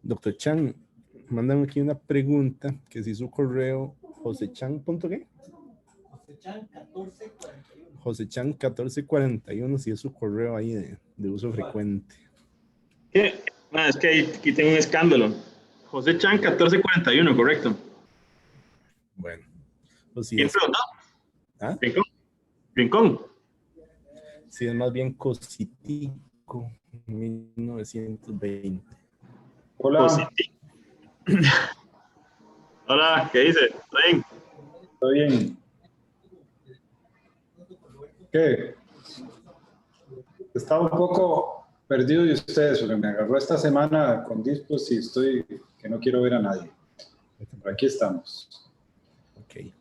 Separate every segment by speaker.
Speaker 1: Doctor Chan, mandan aquí una pregunta que si su correo josechan.qué. Josechan1441, si es su correo ahí de uso frecuente.
Speaker 2: ¿Qué? Es que aquí tengo un escándalo. José Chan 1441, correcto.
Speaker 1: Bueno, pues si
Speaker 2: ¿Quién
Speaker 1: es,
Speaker 2: preguntó?
Speaker 1: ¿ah?
Speaker 2: Rincón. Rincón.
Speaker 1: Si es más bien Cositico, 1920.
Speaker 3: Hola,
Speaker 2: Positivo. Hola, ¿qué dice? ¿Está bien?
Speaker 3: ¿todo bien? ¿Qué? Estaba un poco perdido de ustedes, porque me agarró esta semana con dispos y estoy que no quiero ver a nadie. Pero aquí estamos.
Speaker 1: Ok.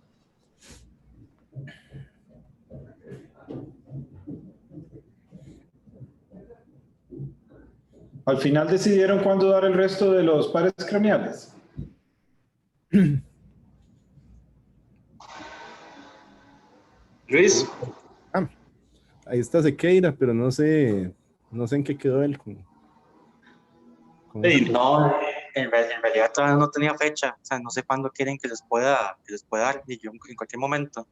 Speaker 3: Al final decidieron cuándo dar el resto de los pares craneales.
Speaker 2: Luis.
Speaker 1: Ah, ahí está Sequeira, pero no sé en qué quedó él con
Speaker 2: Hey,
Speaker 1: esa-
Speaker 4: No, en realidad todavía no tenía fecha, o sea, no sé cuándo quieren que les pueda dar, y yo en cualquier momento.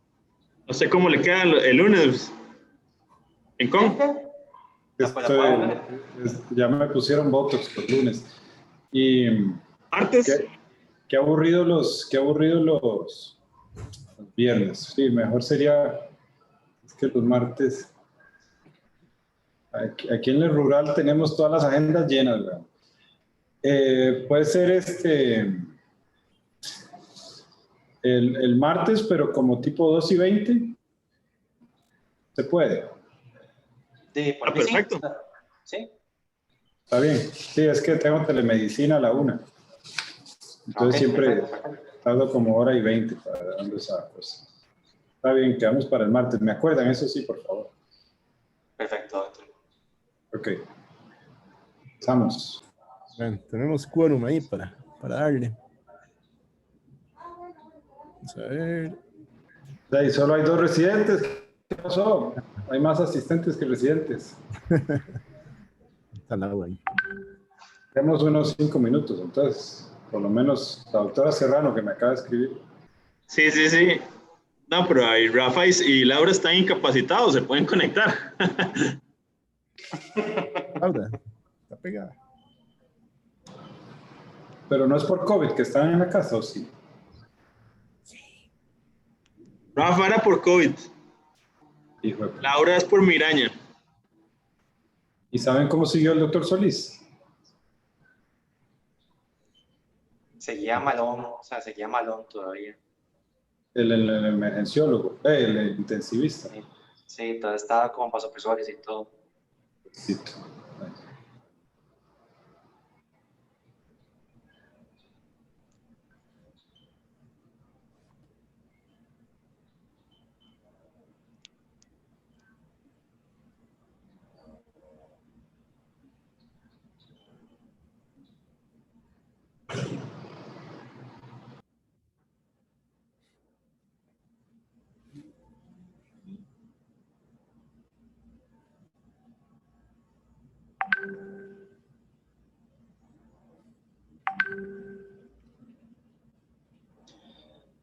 Speaker 2: no sé cómo le queda el lunes. Rincón.
Speaker 3: Ya me pusieron Botox por lunes. Y
Speaker 2: Martes.
Speaker 3: qué aburrido los viernes. Sí, mejor sería es que los martes. Aquí en el rural tenemos todas las agendas llenas, ¿verdad? Puede ser el martes, pero como tipo 2:20. Se puede.
Speaker 4: Por mí
Speaker 2: perfecto.
Speaker 4: Sí.
Speaker 3: Está bien. Sí, es que tengo telemedicina a la 1. Entonces
Speaker 4: Ok,
Speaker 3: siempre
Speaker 4: perfecto.
Speaker 3: tardo como 1:20 para dando esa cosa. Está bien, quedamos para el martes. ¿Me acuerdan? Eso sí, por favor.
Speaker 4: Perfecto, doctor.
Speaker 3: Ok. Estamos.
Speaker 1: Bueno, tenemos quórum ahí para darle. Vamos a ver.
Speaker 3: Y solo hay 2 residentes. ¿Qué pasó? Hay más asistentes que residentes.
Speaker 1: Está la ahí.
Speaker 3: Tenemos unos 5 minutos, entonces, por lo menos la doctora Serrano que me acaba de escribir.
Speaker 2: Sí, sí, sí. No, pero ahí Rafa y Laura están incapacitados, se pueden conectar.
Speaker 1: Laura, está pegada.
Speaker 3: Pero no es por COVID que están en la casa, ¿o sí?
Speaker 2: Rafa era por COVID.
Speaker 3: Hijo de...
Speaker 2: Laura es por miraña.
Speaker 3: ¿Y saben cómo siguió el doctor Solís?
Speaker 4: Seguía malón todavía.
Speaker 3: El emergenciólogo, el intensivista.
Speaker 4: Sí, todavía estaba con vasopresores y todo.
Speaker 3: Sí.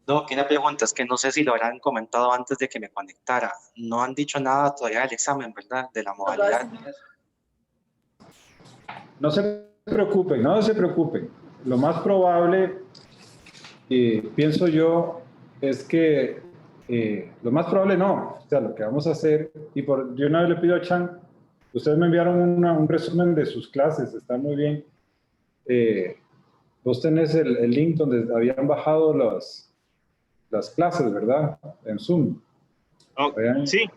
Speaker 4: No, que una pregunta, es que no sé si lo habrán comentado antes de que me conectara. No han dicho nada todavía del examen, ¿verdad? De la modalidad.
Speaker 3: No se preocupen, no se preocupen. Lo más probable, pienso yo, es que lo más probable no. O sea, lo que vamos a hacer, yo una vez le pido a Chan, ustedes me enviaron un resumen de sus clases, está muy bien. Vos tenés el link donde habían bajado las clases, ¿verdad? En Zoom.
Speaker 2: Oh, sí.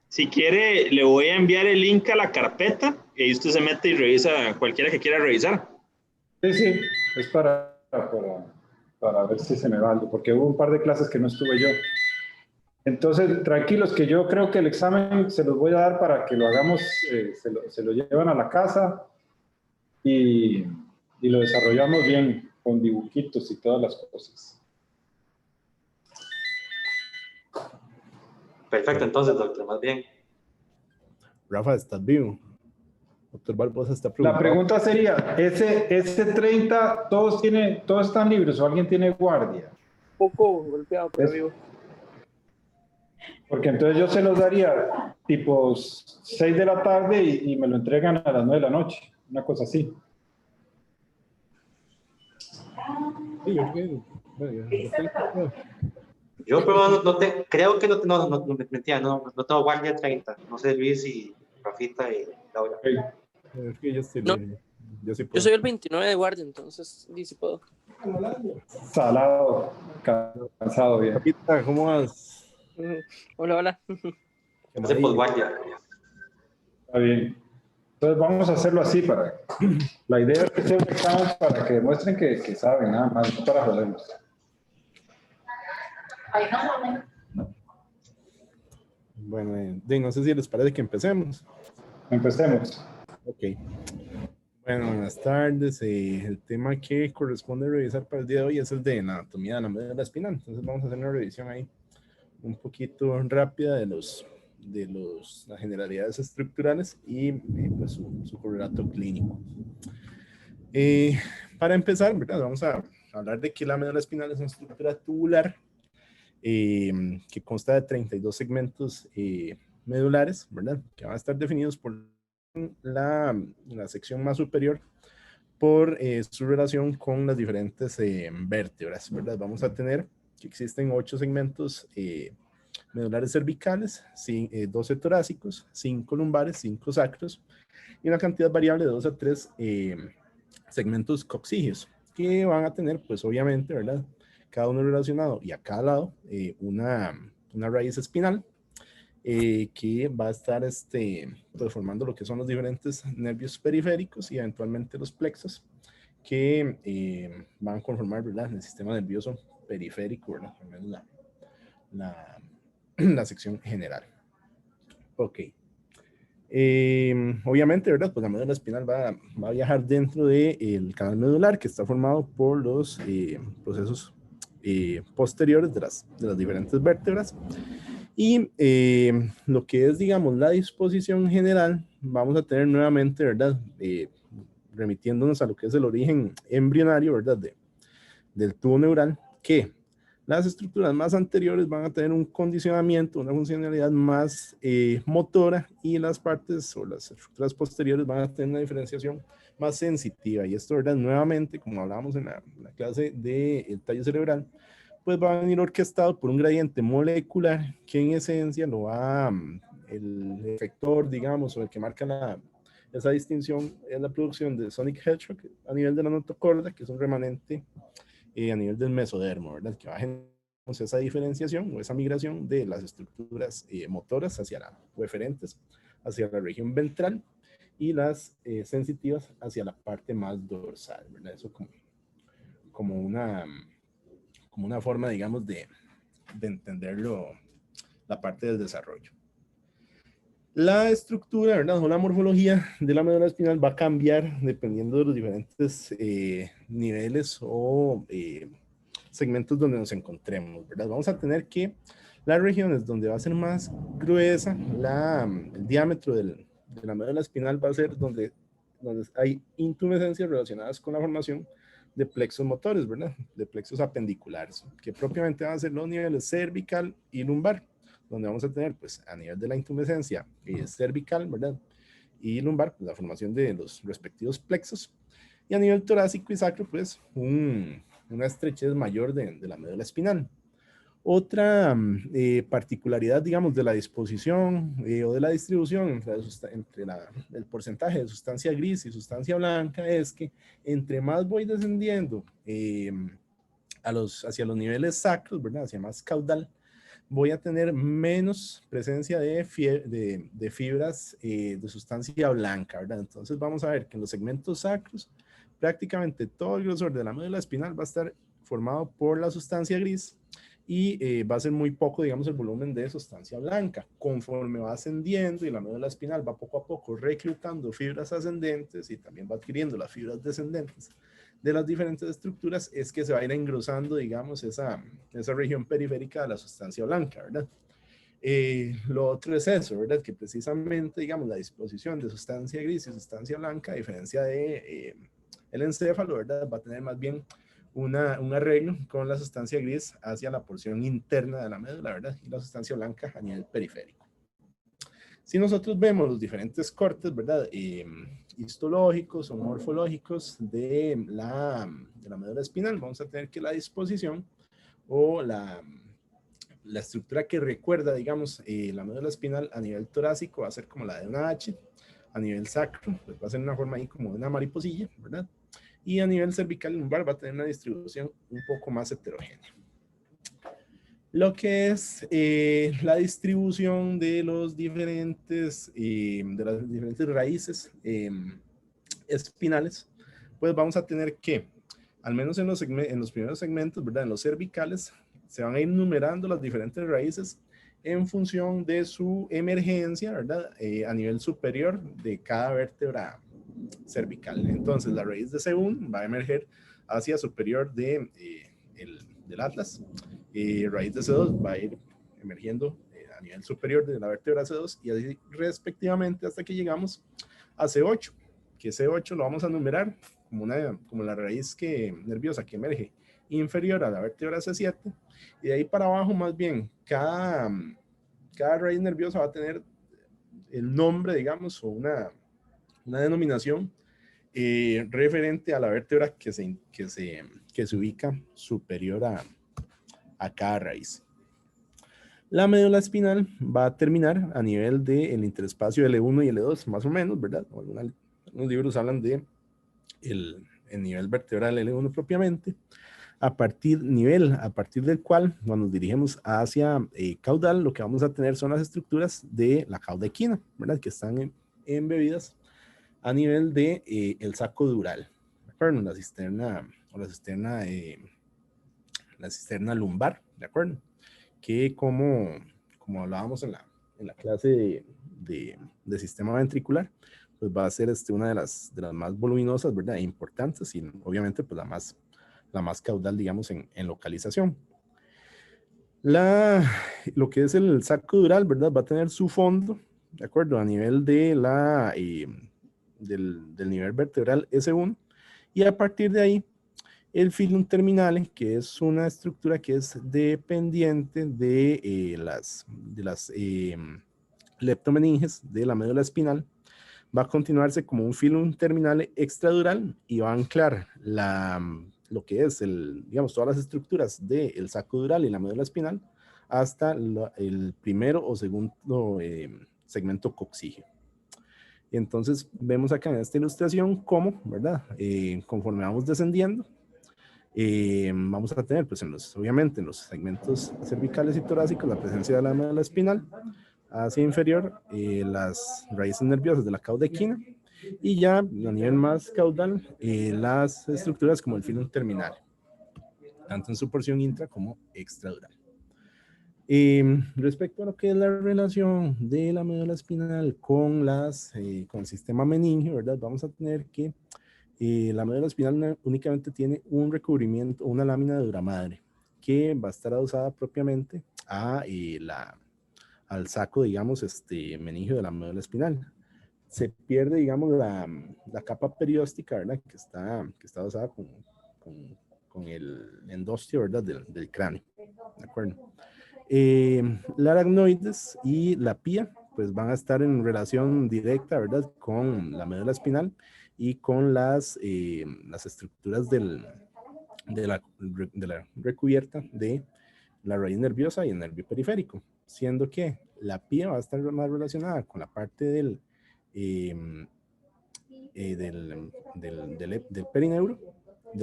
Speaker 2: Si quiere, le voy a enviar el link a la carpeta y ahí usted se mete y revisa cualquiera que quiera revisar.
Speaker 3: Sí, sí, es para ver si se me va algo, porque hubo un par de clases que no estuve yo. Entonces, tranquilos, que yo creo que el examen se los voy a dar para que lo hagamos, se lo llevan a la casa y lo desarrollamos bien con dibujitos y todas las cosas.
Speaker 4: Perfecto, entonces, doctor, más bien.
Speaker 1: Rafa, ¿estás vivo? Doctor Barbosa está
Speaker 3: La
Speaker 1: preguntando.
Speaker 3: pregunta sería, ese 30, ¿todos están libres o alguien tiene guardia?
Speaker 5: Poco golpeado, pero
Speaker 3: Es-
Speaker 5: vivo.
Speaker 3: Porque entonces yo se los daría tipo 6 de la tarde y me lo entregan a las 9 de la noche, una cosa así.
Speaker 1: Sí, yo creo que- bueno, yo-
Speaker 4: Yo pero creo que no, mentira, no tengo guardia 30. No sé Luis y Rafita y Laura.
Speaker 3: Ok.
Speaker 1: yo creo que yo estoy
Speaker 5: No.
Speaker 1: libre. Yo sí
Speaker 5: Yo
Speaker 1: puedo.
Speaker 5: soy el 29 de guardia, entonces sí, sí puedo.
Speaker 3: Salado, cansado bien.
Speaker 1: Papita, ¿cómo vas?
Speaker 5: Hola, hola.
Speaker 4: No sé por guardia.
Speaker 3: Está bien. Entonces vamos a hacerlo así la idea es que sea un examen para que demuestren que saben nada más, no para jodernos.
Speaker 1: Bueno, no sé si les parece que empecemos.
Speaker 3: Empecemos.
Speaker 1: Ok. Bueno, buenas tardes. El tema que corresponde revisar para el día de hoy es el de anatomía de la médula espinal. Entonces vamos a hacer una revisión ahí un poquito rápida de las generalidades estructurales y pues su correlato clínico. Para empezar, ¿verdad? Vamos a hablar de que la médula espinal es una estructura tubular que consta de 32 segmentos medulares, ¿verdad? Que van a estar definidos por la sección más superior por su relación con las diferentes vértebras, ¿verdad? Vamos a tener que existen 8 segmentos medulares cervicales, 12 torácicos, 5 lumbares, 5 sacros y una cantidad variable de 2 a 3 segmentos coxígeos que van a tener, pues obviamente, ¿verdad? Cada uno relacionado y a cada lado una raíz espinal que va a estar pues, formando lo que son los diferentes nervios periféricos y eventualmente los plexos que van a conformar, ¿verdad? El sistema nervioso periférico, ¿verdad? Al menos la sección general. Ok. Obviamente, ¿verdad? Pues la médula espinal va a viajar dentro del canal medular que está formado por los procesos posteriores de las diferentes vértebras. Y lo que es, digamos, la disposición general, vamos a tener nuevamente, ¿verdad? Remitiéndonos a lo que es el origen embrionario, ¿verdad? Del tubo neural, que las estructuras más anteriores van a tener un condicionamiento, una funcionalidad más motora y las partes o las estructuras posteriores van a tener una diferenciación más sensitiva. Y esto, ¿verdad? Nuevamente, como hablábamos en la clase del tallo cerebral, pues va a venir orquestado por un gradiente molecular que en esencia lo va, el efector, digamos, o el que marca esa distinción es la producción de sonic hedgehog a nivel de la notocorda, que es un remanente a nivel del mesodermo, ¿verdad? Que va a generar esa diferenciación o esa migración de las estructuras motoras o eferentes hacia la región ventral y las sensitivas hacia la parte más dorsal, ¿verdad? Eso como una forma, digamos, de entenderlo, la parte del desarrollo. La estructura, ¿verdad? O la morfología de la médula espinal va a cambiar dependiendo de los diferentes niveles o segmentos donde nos encontremos, ¿verdad? Vamos a tener que las regiones donde va a ser más gruesa, el diámetro de la médula espinal va a ser donde hay intumescencias relacionadas con la formación de plexos motores, ¿verdad? De plexos apendiculares, que propiamente van a ser los niveles cervical y lumbar, donde vamos a tener, pues, a nivel de la intumescencia cervical, ¿verdad? Y lumbar, pues, la formación de los respectivos plexos. Y a nivel torácico y sacro, pues, una estrechez mayor de la médula espinal. Otra particularidad, digamos, de la disposición o de la distribución entre el porcentaje de sustancia gris y sustancia blanca es que entre más voy descendiendo hacia los niveles sacros, ¿verdad? Hacia más caudal, voy a tener menos presencia de fibras de sustancia blanca, ¿verdad? Entonces vamos a ver que en los segmentos sacros prácticamente todo el grosor de la médula espinal va a estar formado por la sustancia gris y va a ser muy poco, digamos, el volumen de sustancia blanca. Conforme va ascendiendo y la médula espinal va poco a poco reclutando fibras ascendentes y también va adquiriendo las fibras descendentes de las diferentes estructuras, es que se va a ir engrosando, digamos, esa región periférica de la sustancia blanca, ¿verdad? Lo otro es eso, ¿verdad? Que precisamente, digamos, la disposición de sustancia gris y sustancia blanca, a diferencia de el encéfalo, ¿verdad? Va a tener más bien un arreglo con la sustancia gris hacia la porción interna de la médula, ¿verdad? Y la sustancia blanca a nivel periférico. Si nosotros vemos los diferentes cortes, ¿verdad? Histológicos o morfológicos de la médula espinal, vamos a tener que la disposición o la estructura que recuerda, digamos, la médula espinal a nivel torácico va a ser como la de una H, a nivel sacro, pues va a ser una forma ahí como de una mariposilla, ¿verdad? Y a nivel cervical y lumbar va a tener una distribución un poco más heterogénea. Lo que es la distribución de las diferentes raíces espinales, pues vamos a tener que, al menos en los primeros segmentos, ¿verdad? En los cervicales, se van a ir numerando las diferentes raíces en función de su emergencia, ¿verdad? A nivel superior de cada vértebra cervical. Entonces, la raíz de C1 va a emerger hacia superior del atlas. Raíz de C2 va a ir emergiendo a nivel superior de la vértebra C2 y así respectivamente hasta que llegamos a C8, que C8 lo vamos a numerar como la raíz nerviosa que emerge inferior a la vértebra C7, y de ahí para abajo más bien cada raíz nerviosa va a tener el nombre, digamos, o una denominación referente a la vértebra que se ubica superior a cada raíz. La médula espinal va a terminar a nivel del interespacio L1 y L2, más o menos, ¿verdad? Algunos libros hablan de el nivel vertebral L1 propiamente, a partir del cual, cuando nos dirigimos hacia caudal, lo que vamos a tener son las estructuras de la cauda equina, ¿verdad? Que están embebidas a nivel de el saco dural, ¿de acuerdo? La cisterna lumbar, ¿de acuerdo? Que como hablábamos en la clase de sistema ventricular, pues va a ser una de las más voluminosas, ¿verdad? E importantes, y obviamente pues la más caudal, digamos, en localización. Lo que es el saco dural, ¿verdad? Va a tener su fondo, ¿de acuerdo? A nivel de del nivel vertebral S1, y a partir de ahí el filum terminale, que es una estructura que es dependiente de las leptomeninges de la médula espinal, va a continuarse como un filum terminale extradural y va a anclar lo que es digamos, todas las estructuras del saco dural y la médula espinal hasta el primero o segundo segmento coxígeo. Y entonces vemos acá en esta ilustración cómo, ¿verdad? Conforme vamos descendiendo, vamos a tener, pues obviamente en los segmentos cervicales y torácicos, la presencia de la médula espinal, hacia inferior, las raíces nerviosas de la cauda equina, y ya a nivel más caudal, las estructuras como el filum terminal, tanto en su porción intra como extradural. Respecto a lo que es la relación de la médula espinal con el sistema meningio, ¿verdad? Vamos a tener que la médula espinal únicamente tiene un recubrimiento, una lámina de dura madre, que va a estar adosada propiamente al saco, digamos, meningio de la médula espinal. Se pierde, digamos, la capa perióstica, ¿verdad? Que está adosada con el endostio, ¿verdad? Del cráneo, ¿de acuerdo? La aracnoides y la pía, pues van a estar en relación directa, ¿verdad? Con la médula espinal y con las estructuras de la recubierta de la raíz nerviosa y el nervio periférico, siendo que la pía va a estar más relacionada con la parte del perineuro,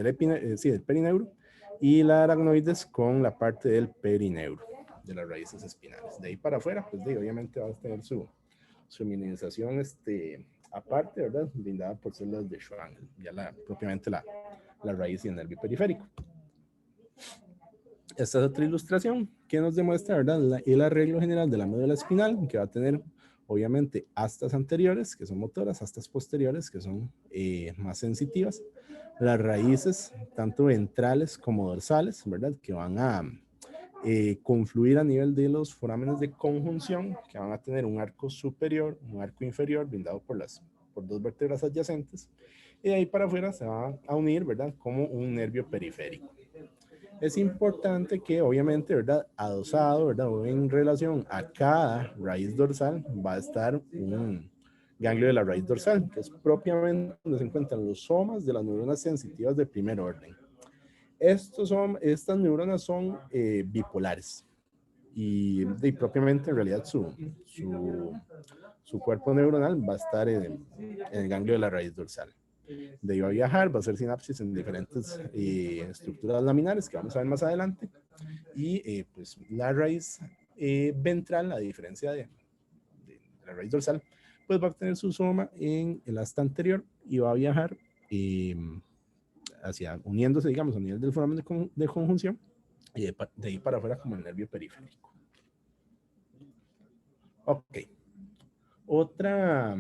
Speaker 1: del perineuro, y la aracnoides con la parte del perineuro, de las raíces espinales. De ahí para afuera, pues obviamente va a tener su minimización aparte, ¿verdad? Brindada por células de Schwann, ya propiamente la raíz y el nervio periférico. Esta es otra ilustración que nos demuestra, ¿verdad? El arreglo general de la médula espinal, que va a tener obviamente astas anteriores, que son motoras, astas posteriores, que son más sensitivas, las raíces tanto ventrales como dorsales, ¿verdad? Que van a confluir a nivel de los forámenes de conjunción, que van a tener un arco superior, un arco inferior, brindado por dos vértebras adyacentes, y de ahí para afuera se va a unir, ¿verdad?, como un nervio periférico. Es importante que, obviamente, ¿verdad?, adosado, ¿verdad?, o en relación a cada raíz dorsal va a estar un ganglio de la raíz dorsal, que es propiamente donde se encuentran los somas de las neuronas sensitivas de primer orden. Estas neuronas son bipolares y propiamente en realidad su cuerpo neuronal va a estar en el ganglio de la raíz dorsal. De ahí va a viajar, va a hacer sinapsis en diferentes estructuras laminares que vamos a ver más adelante, y pues la raíz ventral, a diferencia de la raíz dorsal, pues va a tener su soma en el asta anterior y va a viajar uniéndose, digamos, a nivel del foramen de conjunción, y de ahí para afuera como el nervio periférico. Ok. Otra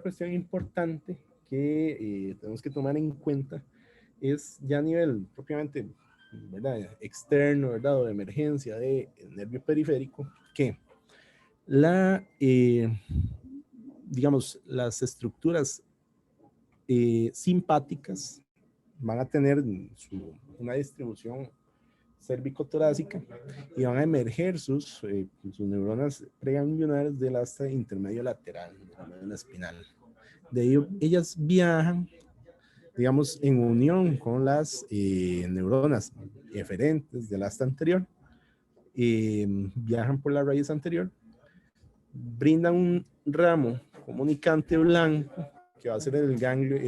Speaker 1: cuestión importante que tenemos que tomar en cuenta es ya a nivel propiamente, ¿verdad?, externo, ¿verdad?, o de emergencia del nervio periférico, que digamos, las estructuras simpáticas van a tener una distribución cérvico-torácica y van a emerger sus neuronas preganglionares del asta intermedio lateral de la médula espinal. De ello, ellas viajan, digamos, en unión con las neuronas eferentes del asta anterior, viajan por la raíz anterior, brindan un ramo comunicante blanco que va a ser el ganglio,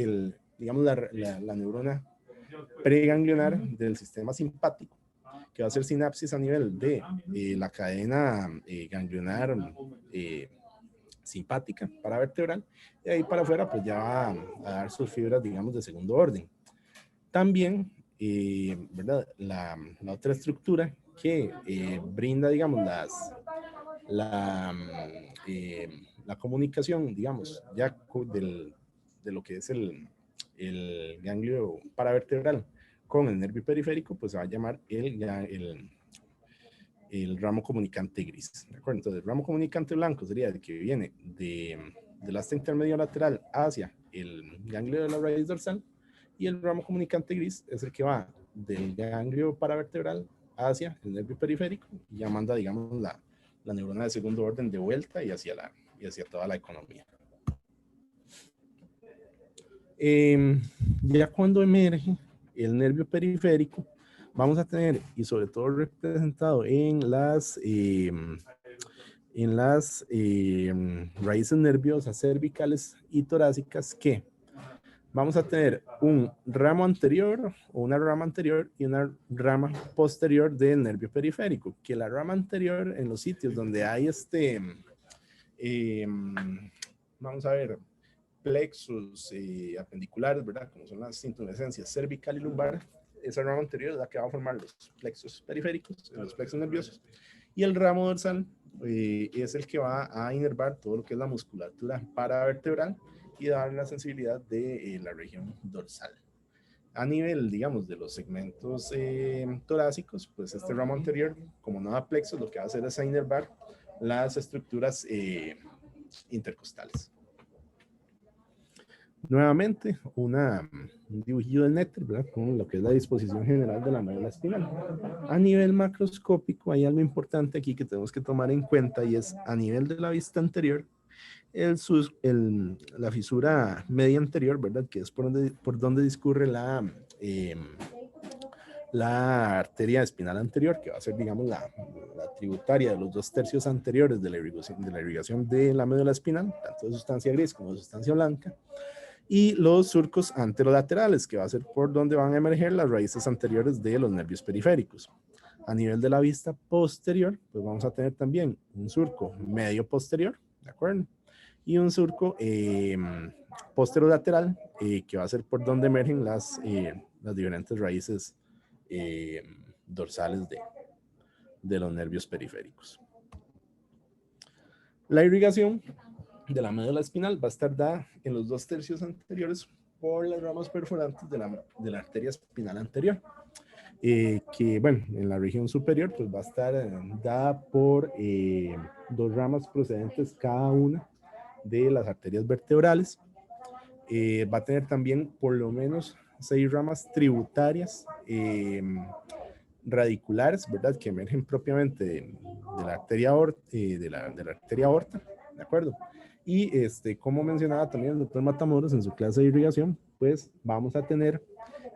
Speaker 1: digamos, la neurona preganglionar del sistema simpático, que va a hacer sinapsis a nivel de la cadena ganglionar simpática paravertebral, y ahí para afuera pues ya va a dar sus fibras, digamos, de segundo orden. También, ¿verdad?, la otra estructura que brinda, digamos, la comunicación, digamos, ya de lo que es el ganglio paravertebral con el nervio periférico, pues se va a llamar el ramo comunicante gris. ¿De acuerdo? Entonces, el ramo comunicante blanco sería el que viene del asta intermedio lateral hacia el ganglio de la raíz dorsal, y el ramo comunicante gris es el que va del ganglio paravertebral hacia el nervio periférico y ya manda, digamos, la neurona de segundo orden de vuelta y hacia toda la economía. Ya cuando emerge el nervio periférico, vamos a tener, y sobre todo representado en las raíces nerviosas cervicales y torácicas, que vamos a tener un ramo anterior o una rama anterior y una rama posterior del nervio periférico, que la rama anterior, en los sitios donde hay vamos a ver, plexos apendiculares, ¿verdad?, como son las intumescencias cervical y lumbar, esa rama anterior es la que va a formar los plexos periféricos, los plexos nerviosos, y el ramo dorsal es el que va a inervar todo lo que es la musculatura paravertebral y dar la sensibilidad de la región dorsal. A nivel, digamos, de los segmentos torácicos, pues este ramo anterior, como no da plexos, lo que va a hacer es inervar las estructuras intercostales. Nuevamente, un dibujillo del néctar, ¿verdad?, con lo que es la disposición general de la médula espinal. A nivel macroscópico hay algo importante aquí que tenemos que tomar en cuenta, y es a nivel de la vista anterior, la fisura media anterior, ¿verdad?, que es por donde discurre la arteria espinal anterior, que va a ser, digamos, la tributaria de los 2/3 anteriores de la irrigación de la médula espinal, tanto de sustancia gris como de sustancia blanca, y los surcos anterolaterales, que va a ser por donde van a emerger las raíces anteriores de los nervios periféricos. A nivel de la vista posterior, pues vamos a tener también un surco medio posterior, ¿de acuerdo?, y un surco posterolateral, que va a ser por donde emergen las diferentes raíces dorsales de los nervios periféricos. La irrigación de la médula espinal va a estar dada en los 2/3 anteriores por las ramas perforantes de la arteria espinal anterior. que, bueno, en la región superior pues va a estar dada por dos ramas procedentes cada una de las arterias vertebrales. Va a tener también por lo menos 6 ramas tributarias radiculares, ¿verdad? Que emergen propiamente de la arteria aorta, ¿de acuerdo? Y como mencionaba también el doctor Matamoros en su clase de irrigación, pues vamos a tener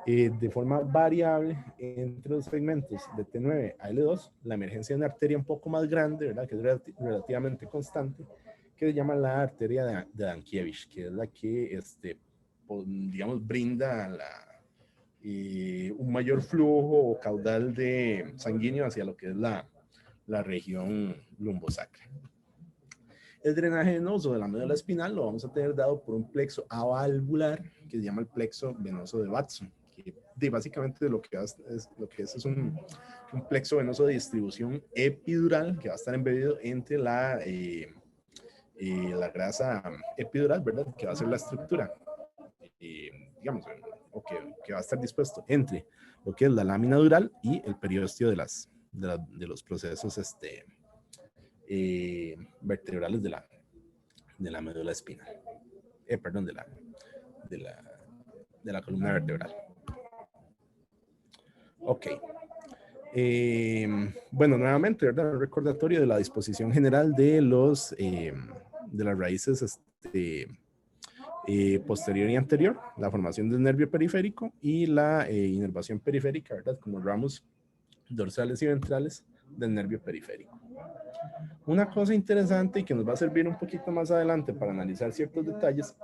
Speaker 1: de forma variable entre los segmentos de T9 a L2 la emergencia de una arteria un poco más grande, ¿verdad? Que es relativamente constante, que se llama la arteria de Dankiewicz, que es la que, digamos, brinda un mayor flujo o caudal de sanguíneo hacia lo que es la región lumbosacra. El drenaje venoso de la médula espinal lo vamos a tener dado por un plexo avalvular que se llama el plexo venoso de Watson, que básicamente lo que es un plexo venoso de distribución epidural que va a estar embebido entre la grasa epidural, ¿verdad? Que va a ser la estructura, digamos, o que va a estar dispuesto entre lo que es la lámina dural y el periósteo de los procesos vertebrales de la médula espinal. Perdón, de la columna vertebral. Ok. Bueno, nuevamente, ¿verdad? Un recordatorio de la disposición general de las raíces posterior y anterior, la formación del nervio periférico y la inervación periférica, ¿verdad? Como ramos dorsales y ventrales del nervio periférico. Una cosa interesante y que nos va a servir un poquito más adelante para analizar ciertos detalles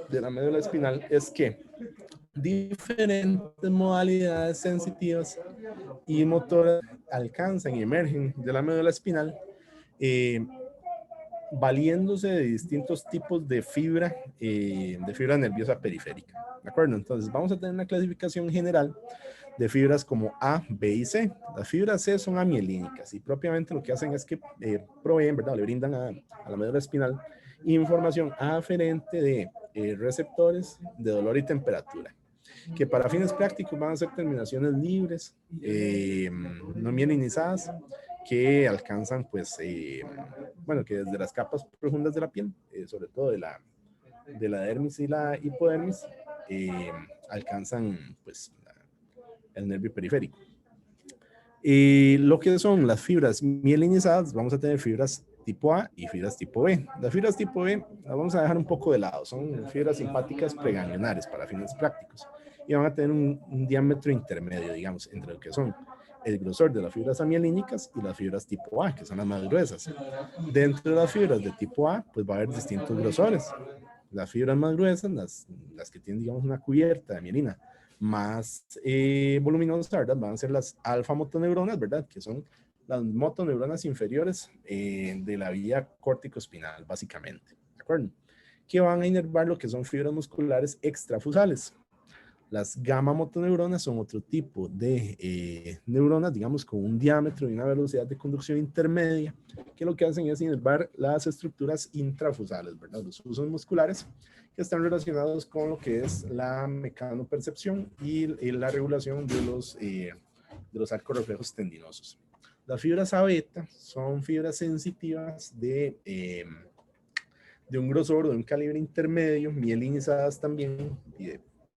Speaker 1: de la médula espinal es que diferentes modalidades sensitivas y motoras alcanzan y emergen de la médula espinal valiéndose de distintos tipos de fibra nerviosa periférica. ¿De acuerdo? Entonces vamos a tener una clasificación general de fibras como A, B y C. Las fibras C son amielínicas y propiamente lo que hacen es que proveen, ¿verdad? Le brindan a la médula espinal información aferente de receptores de dolor y temperatura, que para fines prácticos van a ser terminaciones libres, no mielinizadas, que alcanzan, pues, bueno, que desde las capas profundas de la piel, sobre todo de la dermis y la hipodermis, alcanzan, pues, el nervio periférico. Lo que son las fibras mielinizadas, vamos a tener fibras tipo A y fibras tipo B. Las fibras tipo B las vamos a dejar un poco de lado, son fibras simpáticas preganglionares para fines prácticos y van a tener un diámetro intermedio, digamos, entre lo que son el grosor de las fibras amielínicas y las fibras tipo A, que son las más gruesas. Dentro de las fibras de tipo A, pues va a haber distintos grosores. Las fibras más gruesas, las que tienen, digamos, una cubierta de mielina más voluminosas, ¿verdad? Van a ser las alfa-motoneuronas, ¿verdad? Que son las motoneuronas inferiores de la vía córtico-espinal, básicamente, ¿de acuerdo? Que van a inervar lo que son fibras musculares extrafusales. Las gamma-motoneuronas son otro tipo de neuronas, digamos, con un diámetro y una velocidad de conducción intermedia, que lo que hacen es inervar las estructuras intrafusales, ¿verdad? Los usos musculares que están relacionados con lo que es la mecanopercepción y la regulación de los arcos reflejos tendinosos. Las fibras A beta son fibras sensitivas de un grosor, de un calibre intermedio, mielinizadas también, y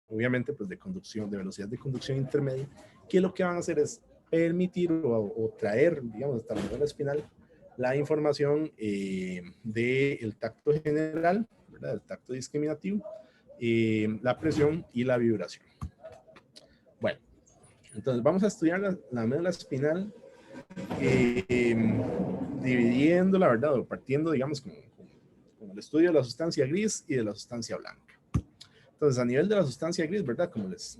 Speaker 1: obviamente pues de conducción, de velocidad de conducción intermedia, que lo que van a hacer es permitir o traer, digamos, hasta la médula espinal la información del tacto general, ¿verdad? El tacto discriminativo, la presión y la vibración. Bueno, entonces vamos a estudiar la médula espinal dividiéndola, ¿verdad? O partiendo, digamos, con el estudio de la sustancia gris y de la sustancia blanca. Entonces, a nivel de la sustancia gris, ¿verdad? Como les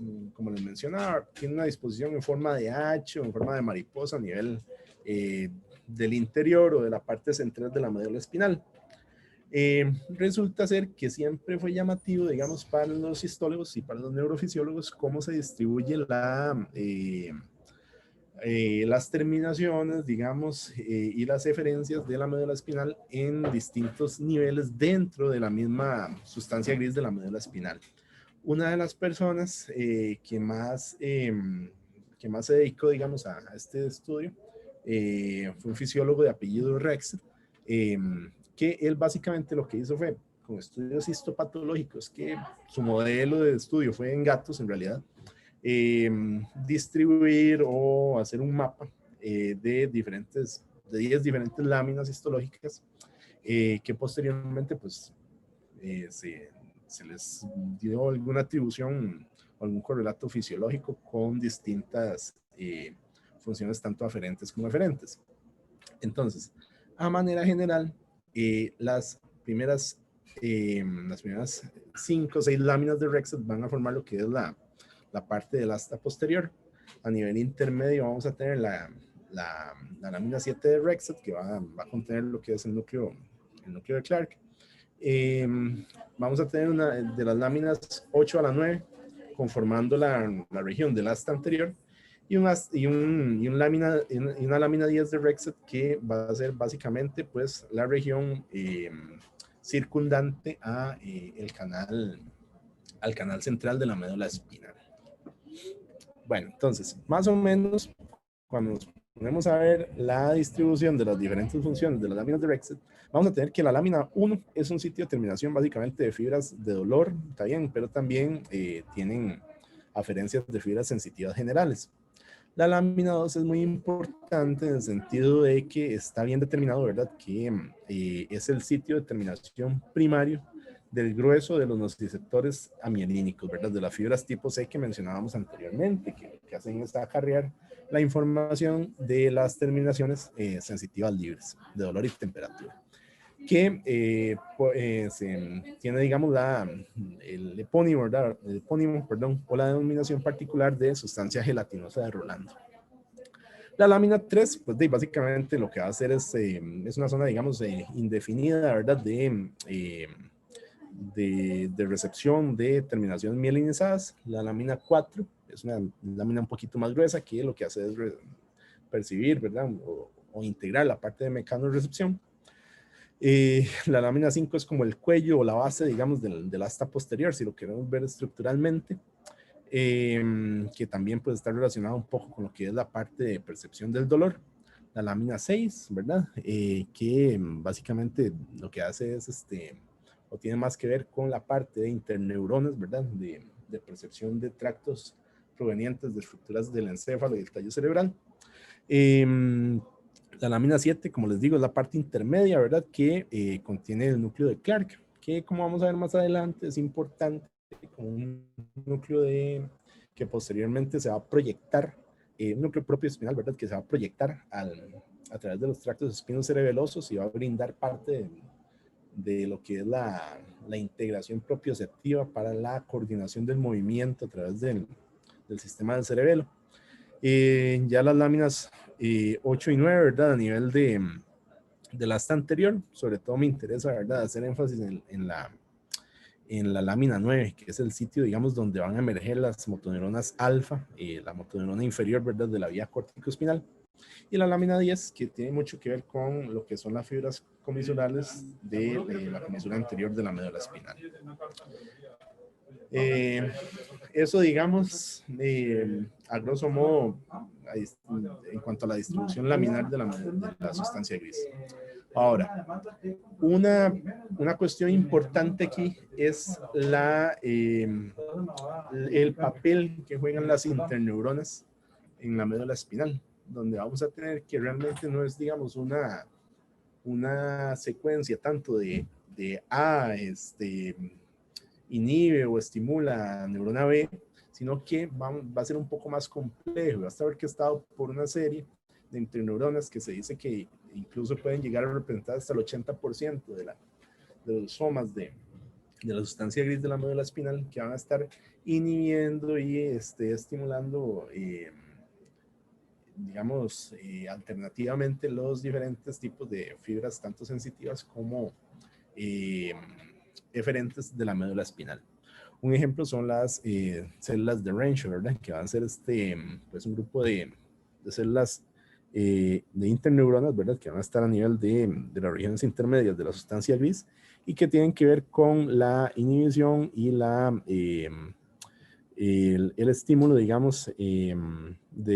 Speaker 1: mencionaba, tiene una disposición en forma de H o en forma de mariposa a nivel del interior o de la parte central de la médula espinal. Resulta ser que siempre fue llamativo, digamos, para los histólogos y para los neurofisiólogos cómo se distribuye las terminaciones, digamos, y las eferencias de la médula espinal en distintos niveles dentro de la misma sustancia gris de la médula espinal. Una de las personas que más que más se dedicó, digamos, a este estudio, fue un fisiólogo de apellido Rexed, que él básicamente lo que hizo fue, con estudios histopatológicos, que su modelo de estudio fue en gatos en realidad, distribuir o hacer un mapa de 10 diferentes láminas histológicas que posteriormente pues se les dio alguna atribución o algún correlato fisiológico con distintas funciones tanto aferentes como eferentes. Entonces, a manera general, las primeras 5 o 6 láminas de Rexed van a formar lo que es la parte del asta posterior. A nivel intermedio vamos a tener la lámina 7 de Rexed, que va a contener lo que es el núcleo de Clark. Vamos a tener una de las láminas 8 a la 9, conformando la región del asta anterior, y una lámina 10 de Rexed, que va a ser básicamente pues la región circundante al canal central de la médula espinal. Bueno, entonces, más o menos, cuando nos ponemos a ver la distribución de las diferentes funciones de las láminas de Rexed, vamos a tener que la lámina 1 es un sitio de terminación básicamente de fibras de dolor, está bien, pero también tienen aferencias de fibras sensitivas generales. La lámina 2 es muy importante en el sentido de que está bien determinado, ¿verdad? Que es el sitio de terminación primario del grueso de los nociceptores amielínicos, ¿verdad? De las fibras tipo C que mencionábamos anteriormente, que hacen es acarrear la información de las terminaciones sensitivas libres de dolor y temperatura, que tiene, digamos, el epónimo, ¿verdad? O la denominación particular de sustancia gelatinosa de Rolando. La lámina 3, pues básicamente lo que va a hacer es una zona, digamos, indefinida, ¿verdad? De recepción de terminaciones mielinizadas. La lámina 4 es una lámina un poquito más gruesa, que lo que hace es percibir, ¿verdad? O integrar la parte de mecanorrecepción. La lámina 5 es como el cuello o la base, digamos, del asta posterior, si lo queremos ver estructuralmente, que también puede estar relacionado un poco con lo que es la parte de percepción del dolor. La lámina 6, ¿verdad? Que básicamente lo que hace es, o tiene más que ver con la parte de interneuronas, ¿verdad? De percepción de tractos provenientes de estructuras del encéfalo y del tallo cerebral. La lámina 7, como les digo, es la parte intermedia, ¿verdad? Que contiene el núcleo de Clark, que como vamos a ver más adelante es importante como un núcleo que posteriormente se va a proyectar, un núcleo propio espinal, ¿verdad? Que se va a proyectar a través de los tractos espinocerebelosos y va a brindar parte de lo que es la integración propioceptiva para la coordinación del movimiento a través del sistema del cerebelo. Ya las láminas 8 y 9, ¿verdad? A nivel del asta anterior, sobre todo me interesa, ¿verdad? Hacer énfasis en la lámina 9, que es el sitio, digamos, donde van a emerger las motoneuronas alfa, la motoneurona inferior, ¿verdad? De la vía córtico-espinal. Y la lámina 10, que tiene mucho que ver con lo que son las fibras comisurales de la comisura anterior de la médula espinal. Eso, digamos, a grosso modo, en cuanto a la distribución laminar de la sustancia gris. Ahora, una cuestión importante aquí es el papel que juegan las interneuronas en la médula espinal, donde vamos a tener que realmente no es, digamos, una secuencia tanto de inhibe o estimula a neurona B, sino que va a ser un poco más complejo, va a estar orquestado por una serie de interneuronas que se dice que incluso pueden llegar a representar hasta el 80% de los somas de la sustancia gris de la médula espinal, que van a estar inhibiendo y estimulando, digamos, alternativamente los diferentes tipos de fibras, tanto sensitivas como eferentes de la médula espinal. Un ejemplo son las células de Renshaw, ¿verdad? Que van a ser pues un grupo de células de interneuronas, ¿verdad? Que van a estar a nivel de las regiones intermedias de la sustancia gris y que tienen que ver con la inhibición y la el estímulo, digamos, de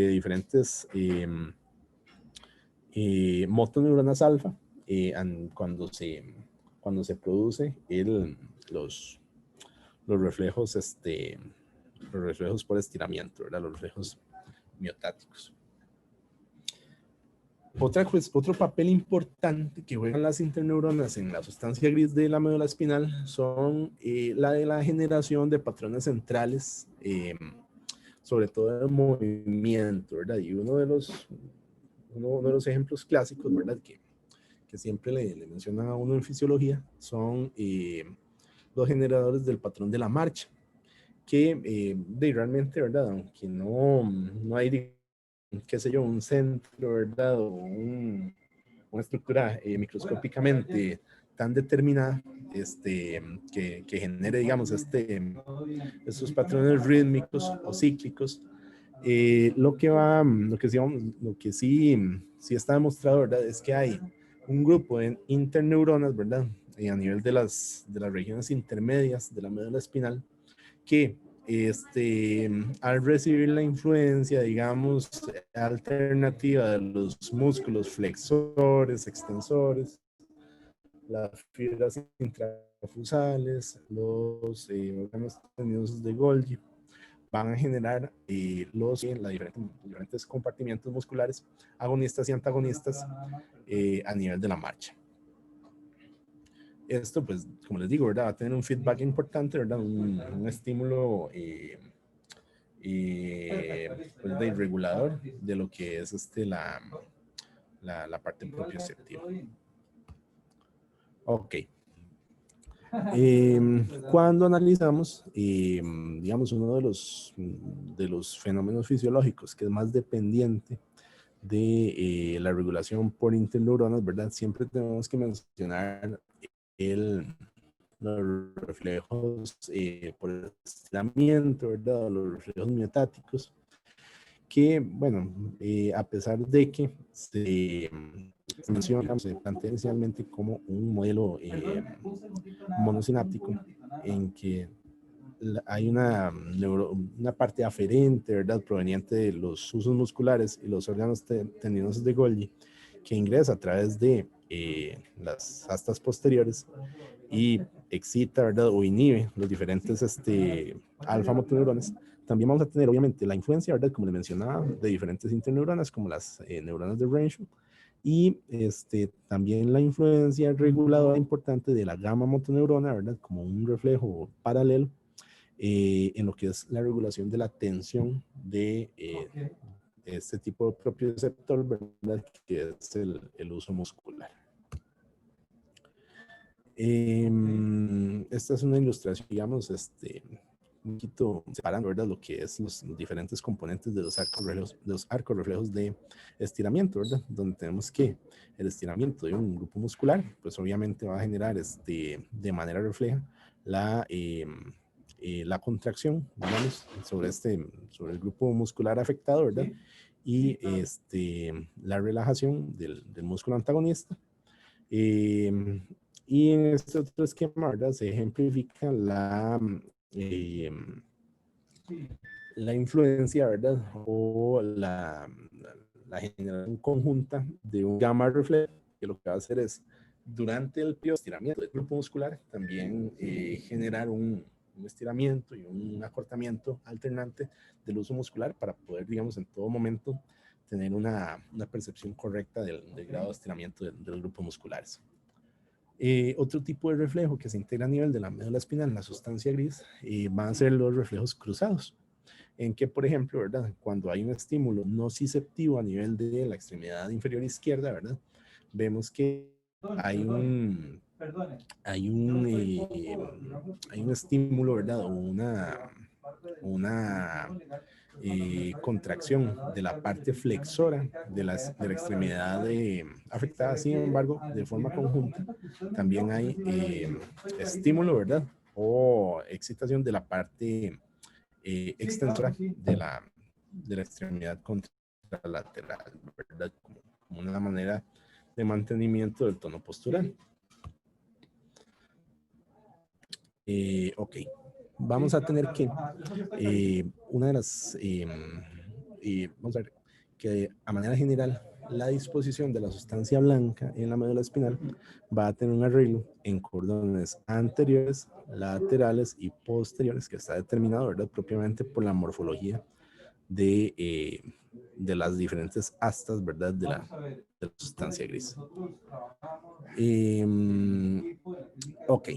Speaker 1: diferentes motoneuronas alfa cuando se produce los reflejos, los reflejos por estiramiento, ¿verdad? Los reflejos miotáticos. Otro papel importante que juegan las interneuronas en la sustancia gris de la médula espinal son la de la generación de patrones centrales, sobre todo de movimiento, ¿verdad? Y uno de los ejemplos clásicos, ¿verdad? Que siempre le mencionan a uno en fisiología son los generadores del patrón de la marcha, que realmente, ¿verdad? Aunque no hay, qué sé yo, un centro, ¿verdad? O una estructura microscópicamente tan determinada que genere, digamos, estos patrones rítmicos o cíclicos. Lo que sí está demostrado, ¿verdad? Es que hay un grupo de interneuronas, ¿verdad? A nivel de las regiones intermedias de la médula espinal, que al recibir la influencia, digamos, alternativa de los músculos flexores, extensores, las fibras intrafusales, los órganos tendinosos de Golgi, van a generar los diferentes compartimientos musculares, agonistas y antagonistas a nivel de la marcha. Esto, pues, como les digo, ¿verdad? Va a tener un feedback importante, ¿verdad? Un estímulo pues, de regulador de lo que es la parte propioceptiva. Ok. Cuando analizamos, digamos, uno de los fenómenos fisiológicos que es más dependiente de la regulación por interneuronas, ¿verdad? Siempre tenemos que mencionar los reflejos por estiramiento, ¿verdad? Los reflejos miotáticos, que, bueno, a pesar de que se menciona, se plantea inicialmente como un modelo monosináptico en que hay una parte aferente, ¿verdad? Proveniente de los usos musculares y los órganos tendinosos de Golgi, que ingresa a través de las astas posteriores y excita, ¿verdad? O inhibe los diferentes alfa motoneurones. También vamos a tener, obviamente, la influencia, ¿verdad? Como les mencionaba, de diferentes interneuronas, como las neuronas de Renshaw, y también la influencia reguladora importante de la gamma motoneurona, ¿verdad? Como un reflejo paralelo en lo que es la regulación de la tensión de este tipo de propioceptor, ¿verdad? Que es el uso muscular. Esta es una ilustración, digamos, un poquito separando, ¿verdad? Lo que es los diferentes componentes de los arcos reflejos de estiramiento, ¿verdad? Donde tenemos que el estiramiento de un grupo muscular, pues obviamente va a generar de manera refleja la contracción, digamos, sobre el grupo muscular afectado, ¿verdad? Y la relajación del músculo antagonista. Y en este otro esquema, ¿verdad? Se ejemplifica la influencia, ¿verdad? O la generación conjunta de un gamma reflejo, que lo que va a hacer es, durante el periodo de estiramiento del grupo muscular, también generar un estiramiento y un acortamiento alternante del uso muscular para poder, digamos, en todo momento tener una percepción correcta del grado de estiramiento de los grupos musculares. Otro tipo de reflejo que se integra a nivel de la médula espinal, la sustancia gris, van a ser los reflejos cruzados, en que, por ejemplo, ¿verdad? Cuando hay un estímulo nociceptivo a nivel de la extremidad inferior izquierda, ¿verdad? Vemos que hay un estímulo, ¿verdad? O una contracción de la parte flexora de la extremidad afectada. Sin embargo, de forma conjunta, también hay estímulo, ¿verdad? O excitación de la parte extensora de la extremidad contralateral, ¿verdad? Como una manera de mantenimiento del tono postural. Ok. vamos a tener que, una de las, vamos a ver, que a manera general, la disposición de la sustancia blanca en la médula espinal va a tener un arreglo en cordones anteriores, laterales y posteriores, que está determinado, ¿verdad?, propiamente por la morfología de las diferentes astas, ¿verdad?, de la sustancia gris. Ok.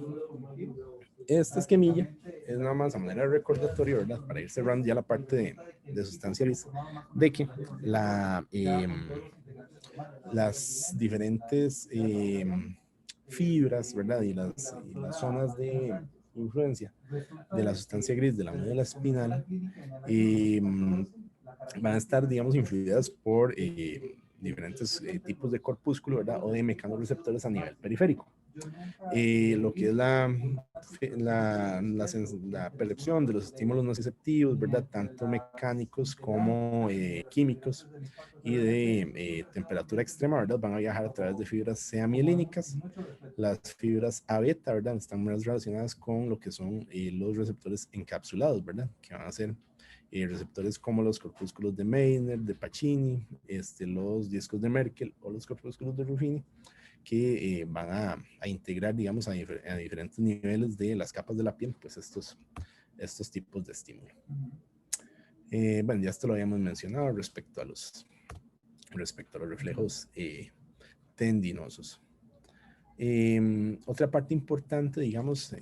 Speaker 1: Esta esquemilla es nada más a manera de recordatorio, ¿verdad?, para ir cerrando ya la parte de sustancia gris, de que las diferentes fibras, ¿verdad?, y las zonas de influencia de la sustancia gris de la médula espinal van a estar, digamos, influidas por diferentes tipos de corpúsculo, ¿verdad?, o de mecanorreceptores a nivel periférico. Lo que es la percepción de los estímulos nociceptivos, ¿verdad?, tanto mecánicos como químicos y de temperatura extrema, ¿verdad?, van a viajar a través de fibras semielínicas. Las fibras A beta, ¿verdad?, están más relacionadas con lo que son los receptores encapsulados, ¿verdad?, que van a ser receptores como los corpúsculos de Meissner, de Pacini, los discos de Merkel o los corpúsculos de Ruffini, que van a integrar, digamos, a diferentes niveles de las capas de la piel, pues estos tipos de estímulo. Bueno, ya esto lo habíamos mencionado respecto a los reflejos tendinosos. Otra parte importante, digamos,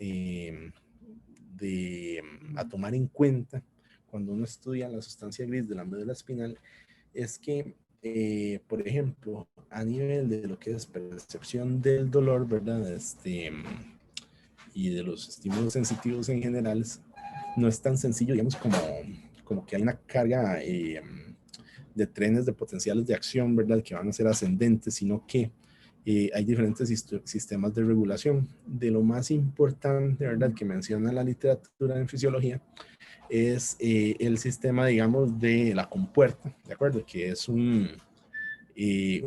Speaker 1: a tomar en cuenta cuando uno estudia la sustancia gris de la médula espinal es que, por ejemplo, a nivel de lo que es percepción del dolor, ¿verdad?, y de los estímulos sensitivos en general, no es tan sencillo, digamos, como que hay una carga de trenes de potenciales de acción, ¿verdad?, que van a ser ascendentes, sino que hay diferentes sistemas de regulación. De lo más importante, ¿verdad?, que menciona la literatura en fisiología, es el sistema, digamos, de la compuerta, ¿de acuerdo?, que es un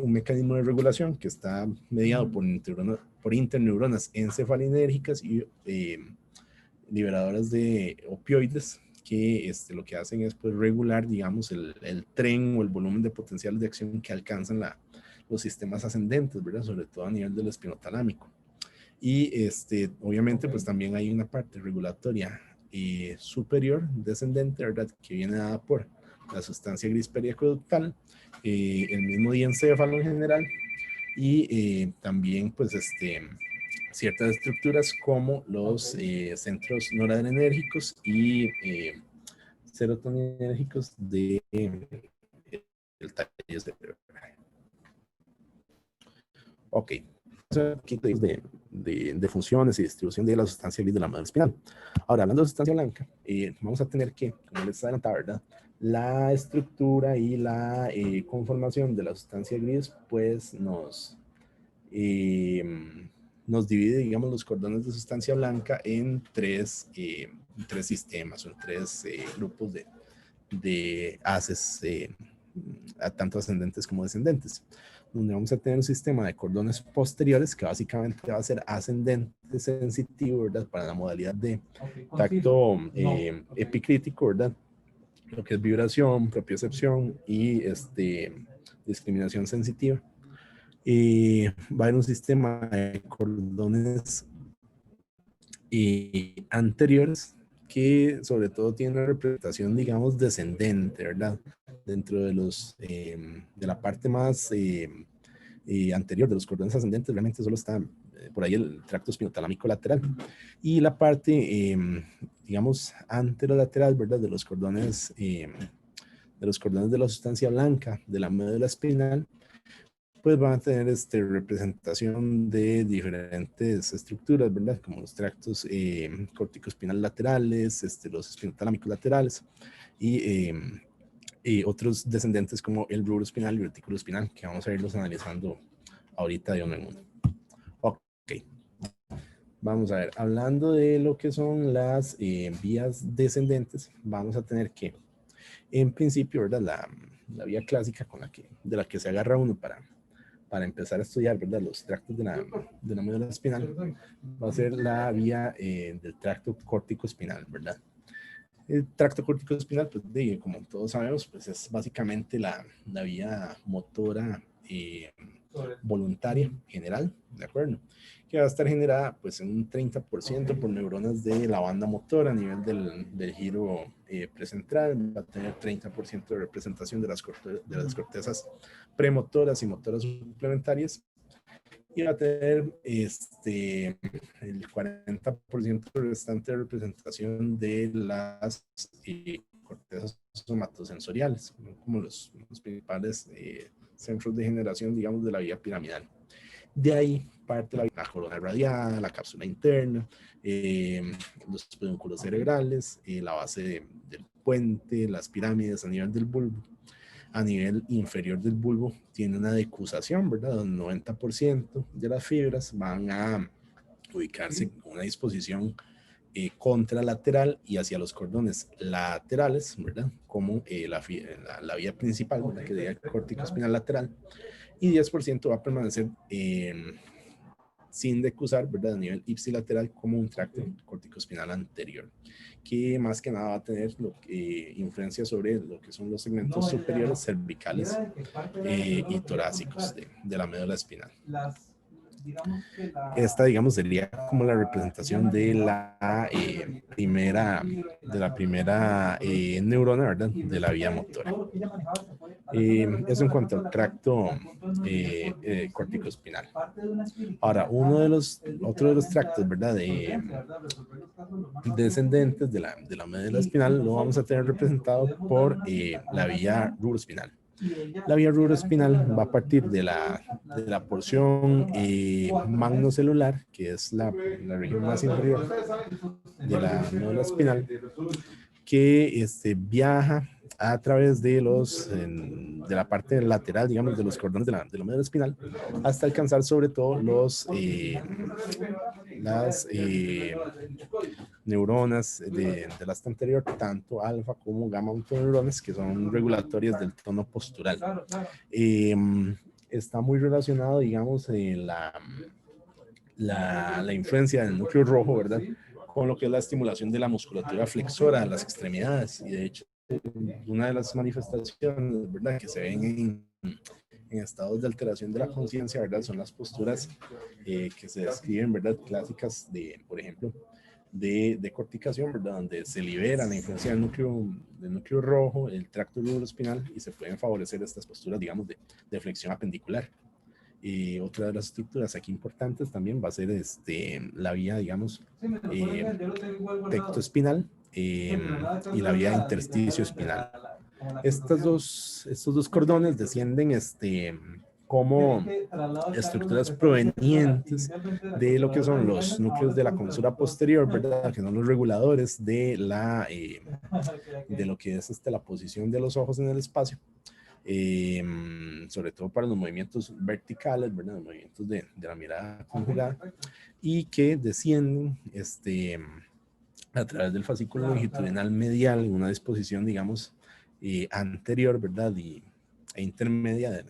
Speaker 1: mecanismo de regulación que está mediado por interneuronas encefalinérgicas y liberadoras de opioides, que lo que hacen es, pues, regular, digamos, el tren o el volumen de potenciales de acción que alcanzan los sistemas ascendentes, ¿verdad?, sobre todo a nivel del espinotalámico. Y obviamente, pues también hay una parte regulatoria superior, descendente, ¿verdad?, que viene dada por la sustancia gris periaqueductal, el mismo diencéfalo en general, y también, pues, ciertas estructuras como los centros noradrenérgicos y serotoninérgicos del tallo cerebral. Ok. De funciones y distribución de la sustancia gris de la médula espinal. Ahora, hablando de sustancia blanca, vamos a tener que, como les adelantaba, ¿verdad?, la estructura y la conformación de la sustancia gris, pues nos divide, digamos, los cordones de sustancia blanca en tres sistemas o en tres grupos de haces, tanto ascendentes como descendentes, donde vamos a tener un sistema de cordones posteriores que básicamente va a ser ascendente sensitivo, ¿verdad?, para la modalidad de tacto epicrítico, ¿verdad?, lo que es vibración, propiocepción y discriminación sensitiva. Va a haber un sistema de cordones anteriores que sobre todo tiene una representación, digamos, descendente, ¿verdad?, dentro de de la parte más anterior de los cordones ascendentes. Realmente solo está por ahí el tracto espinotalámico lateral, y la parte digamos anterolateral, ¿verdad?, de los cordones de la sustancia blanca de la médula espinal, pues van a tener representación de diferentes estructuras, ¿verdad?, como los tractos corticoespinal laterales, los espinotalámicos laterales, y otros descendentes como el rubro espinal y el retículo espinal, que vamos a irlos analizando ahorita de uno en uno. Ok. Vamos a ver, hablando de lo que son las vías descendentes, vamos a tener que, en principio, ¿verdad?, la vía clásica de la que se agarra uno para empezar a estudiar, ¿verdad?, los tractos de la médula espinal, va a ser la vía del tracto córtico-espinal, ¿verdad? El tracto córtico-espinal, pues, como todos sabemos, pues es básicamente la vía motora voluntaria general, ¿de acuerdo? Que va a estar generada pues en un 30% por neuronas de la banda motora a nivel del giro precentral, va a tener 30% de representación de las cortezas premotoras y motoras suplementarias, y va a tener el 40% restante de representación de las cortezas somatosensoriales, como los principales centros de generación, digamos, de la vía piramidal. De ahí parte la corona radial, la cápsula interna, los pedúnculos cerebrales, la base del puente, las pirámides a nivel del bulbo. A nivel inferior del bulbo tiene una decusación, ¿verdad? Donde el 90% de las fibras van a ubicarse con una disposición contralateral y hacia los cordones laterales, ¿verdad? Como la vía principal, ¿verdad?, que sería el córtico espinal lateral, y 10% va a permanecer sin decusar, ¿verdad?, a nivel ipsilateral como un tracto córtico-espinal anterior, que más que nada va a tener influencia sobre lo que son los segmentos superiores cervicales y torácicos de la médula espinal. Esta, digamos, sería como la representación de la primera neurona, ¿verdad?, de la vía motora. Eso en cuanto al tracto córtico-espinal. Ahora, otro de los tractos, ¿verdad?, descendentes de la médula espinal lo vamos a tener representado por la vía rubroespinal. La vía rubroespinal va a partir de la porción magnocelular, que es la región más inferior de la médula espinal, que viaja a través de la parte lateral, digamos, de los cordones de la médula espinal, hasta alcanzar sobre todo las neuronas del asta anterior, tanto alfa como gamma neuronas, que son regulatorias del tono postural. Está muy relacionado, digamos, la influencia del núcleo rojo, ¿verdad?, con lo que es la estimulación de la musculatura flexora de las extremidades. Y de hecho, una de las manifestaciones, ¿verdad?, que se ven en estados de alteración de la conciencia, ¿verdad?, son las posturas que se describen, ¿verdad?, clásicas por ejemplo, de corticación, ¿verdad?, donde se libera la influencia del núcleo rojo, el tracto rubroespinal, y se pueden favorecer estas posturas, digamos, de flexión apendicular. Otra de las estructuras aquí importantes también va a ser la vía, digamos, tectoespinal y la vía intersticio espinal. Estos dos cordones descienden como estructuras provenientes de lo que son los núcleos de la comisura posterior, ¿verdad?, que son los reguladores de lo que es la posición de los ojos en el espacio, sobre todo para los movimientos verticales, ¿verdad?, los movimientos de la mirada conjugada, y que descienden a través del fascículo longitudinal medial en una disposición, digamos, anterior, ¿verdad?, e intermedia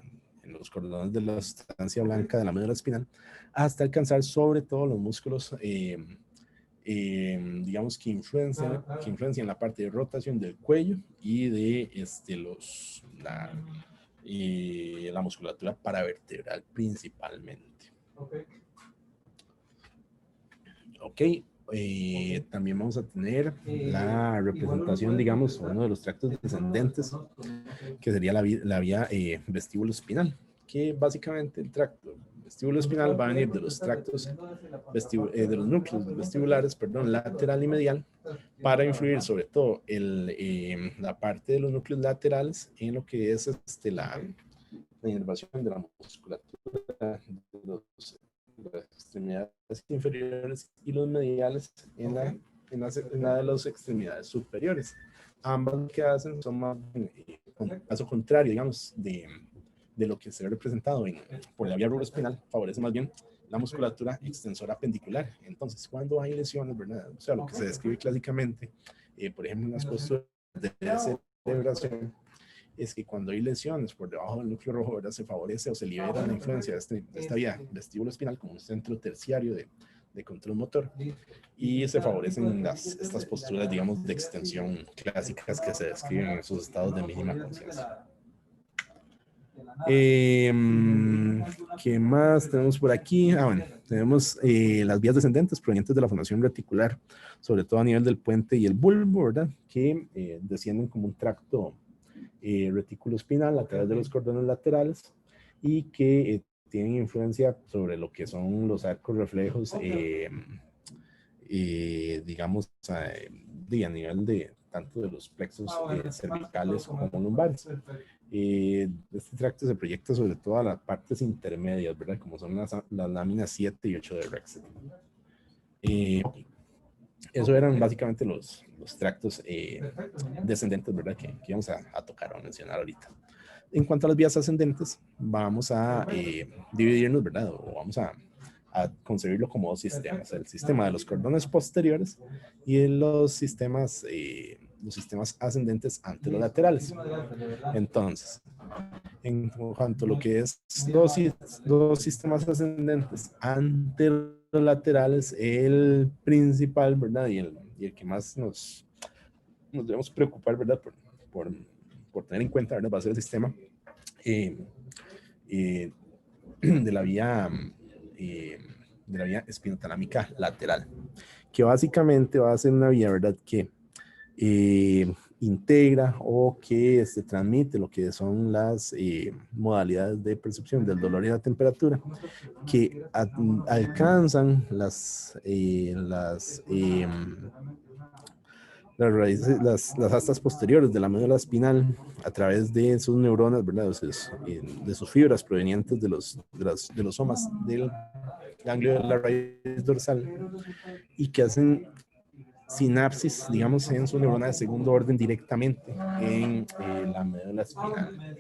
Speaker 1: en los cordones de la sustancia blanca de la médula espinal, hasta alcanzar sobre todo los músculos, digamos, que influencian la parte de rotación del cuello y de la musculatura paravertebral principalmente. Ok. También vamos a tener la representación, digamos, uno de los tractos descendentes, que sería la vía vestíbulo espinal, que básicamente el tracto vestíbulo espinal va a venir de los tractos de los núcleos vestibulares, perdón, lateral y medial, para influir sobre todo la parte de los núcleos laterales en lo que es la inervación de la musculatura de las extremidades inferiores, y los mediales en la de las extremidades superiores. Ambas lo que hacen son más caso contrario, digamos, de lo que se ve representado por la vía rubroespinal, favorece más bien la musculatura extensora apendicular. Entonces, cuando hay lesiones, ¿verdad?, o sea, lo que se describe clásicamente, por ejemplo, en las posturas de celebración, es que cuando hay lesiones por debajo del núcleo rojo, ¿verdad? Se favorece o se libera la influencia de esta vía vestíbulo espinal como un centro terciario de control motor, y se favorecen estas posturas, digamos, de extensión clásicas que se describen en esos estados de mínima conciencia. ¿Qué más tenemos por aquí? Bueno, tenemos las vías descendentes provenientes de la formación reticular, sobre todo a nivel del puente y el bulbo, ¿verdad? Que descienden como un tracto retículo espinal a través de los cordones laterales y que tienen influencia sobre lo que son los arcos reflejos, digamos, a nivel de tanto de los plexos cervicales como lumbares. Este tracto se proyecta sobre todo a las partes intermedias, ¿verdad? Como son las láminas 7 y 8 de Rexet. Eso eran básicamente los tractos descendentes, ¿verdad? Que íbamos a tocar o mencionar ahorita. En cuanto a las vías ascendentes, vamos a dividirnos, ¿verdad? O vamos a concebirlo como dos sistemas: el sistema de los cordones posteriores y los sistemas ascendentes anterolaterales. Entonces, en cuanto a lo que es dos sistemas ascendentes anterolaterales, el principal, ¿verdad? Y el que más nos debemos preocupar, ¿verdad? Por tener en cuenta, ¿verdad? Va a ser el sistema de la vía espinotalámica lateral, que básicamente va a ser una vía, ¿verdad? Que integra o que se transmite lo que son las modalidades de percepción del dolor y la temperatura, que alcanzan las raíces, las astas posteriores de la médula espinal a través de sus neuronas, ¿verdad? De sus fibras provenientes de los somas del ganglio de la raíz dorsal, y que hacen sinapsis, digamos, en su neurona de segundo orden directamente en la médula espinal.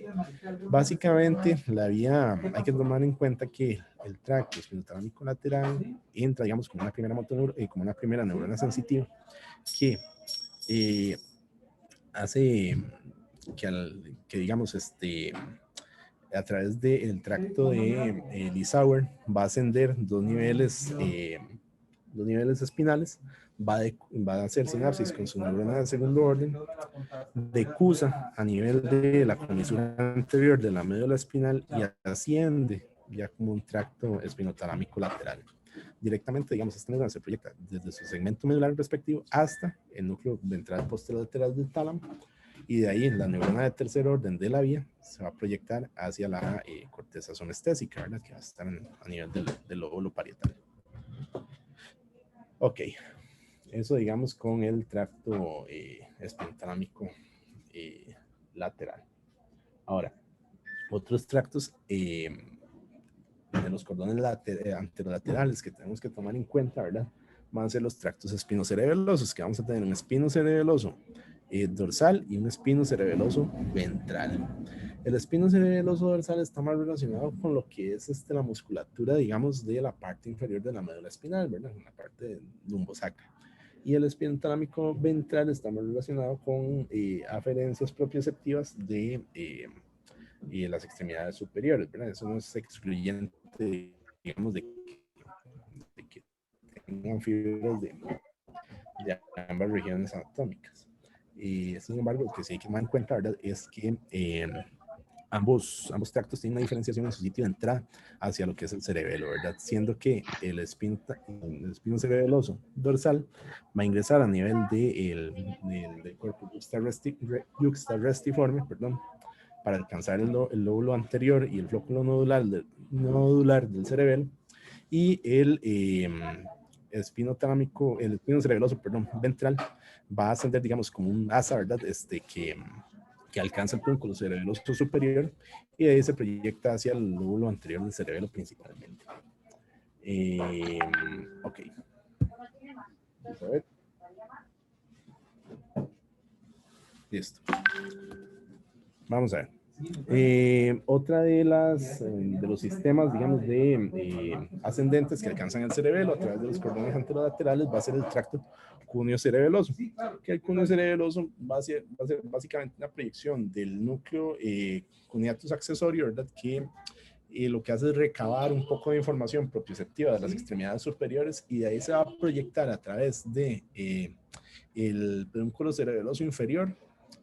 Speaker 1: Básicamente, hay que tomar en cuenta que el tracto espinotalámico lateral entra, digamos, como una primera neurona sensitiva que hace que digamos, a través del tracto de Lissauer va a ascender dos niveles espinales, va a hacer sinapsis con su neurona de segundo orden, decusa a nivel de la comisura anterior de la médula espinal y asciende ya como un tracto espinotalámico lateral. Directamente, digamos, esta neurona se proyecta desde su segmento medular respectivo hasta el núcleo ventral posterolateral del tálamo, y de ahí la neurona de tercer orden de la vía se va a proyectar hacia la corteza somestésica, ¿verdad? Que va a estar a nivel del lóbulo parietal. Ok, eso digamos con el tracto espinotalámico lateral. Ahora, otros tractos de los cordones anterolaterales que tenemos que tomar en cuenta, ¿verdad? Van a ser los tractos espinocerebelosos, que vamos a tener un espinocerebeloso dorsal y un espinocerebeloso ventral. El espinocerebeloso dorsal está más relacionado con lo que es la musculatura, digamos, de la parte inferior de la médula espinal, ¿verdad? En la parte lumbosacra. Y el espinotalámico ventral está más relacionado con aferencias propioceptivas de las extremidades superiores, ¿verdad? Eso no es excluyente, digamos, de que tengan fibras de ambas regiones anatómicas. Sin embargo, lo que sí hay que tomar en cuenta, ¿verdad?, es que ambos tractos tienen una diferenciación en su sitio de entrada hacia lo que es el cerebelo, ¿verdad? Siendo que el espinocerebeloso dorsal va a ingresar a nivel del cuerpo yuxtarrestiforme, perdón, para alcanzar el lóbulo anterior y el flóculo nodular del cerebelo, y el espinocerebeloso, perdón, ventral va a ascender, digamos, como un asa, ¿verdad? Que alcanza el pedúnculo cerebeloso superior, y de ahí se proyecta hacia el lóbulo anterior del cerebelo principalmente. Ok. Vamos a ver. Listo. Vamos a ver. Otra de los sistemas, digamos, de ascendentes que alcanzan el cerebelo a través de los cordones anterolaterales va a ser el tracto cúneo-cerebeloso, que el cúneo-cerebeloso va a ser básicamente una proyección del núcleo cuneatus accesorio, ¿verdad? Que lo que hace es recabar un poco de información propioceptiva de las extremidades superiores y de ahí se va a proyectar a través de el pedúnculo cerebeloso inferior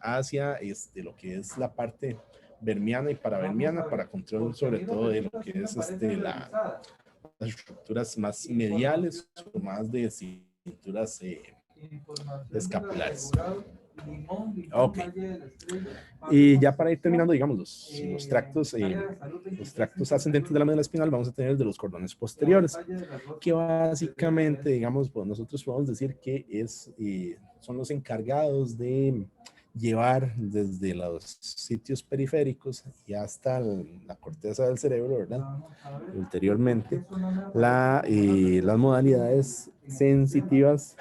Speaker 1: hacia lo que es la parte vermiana y paravermiana para control sobre todo de lo que es las estructuras más mediales o más de cinturas escapulares. Ok. Y ya para ir terminando, digamos, los tractos ascendentes de la médula espinal, vamos a tener el de los cordones posteriores, que básicamente, digamos, pues nosotros podemos decir que son los encargados de llevar desde los sitios periféricos y hasta la corteza del cerebro, ¿verdad? Ulteriormente, las modalidades sensitivas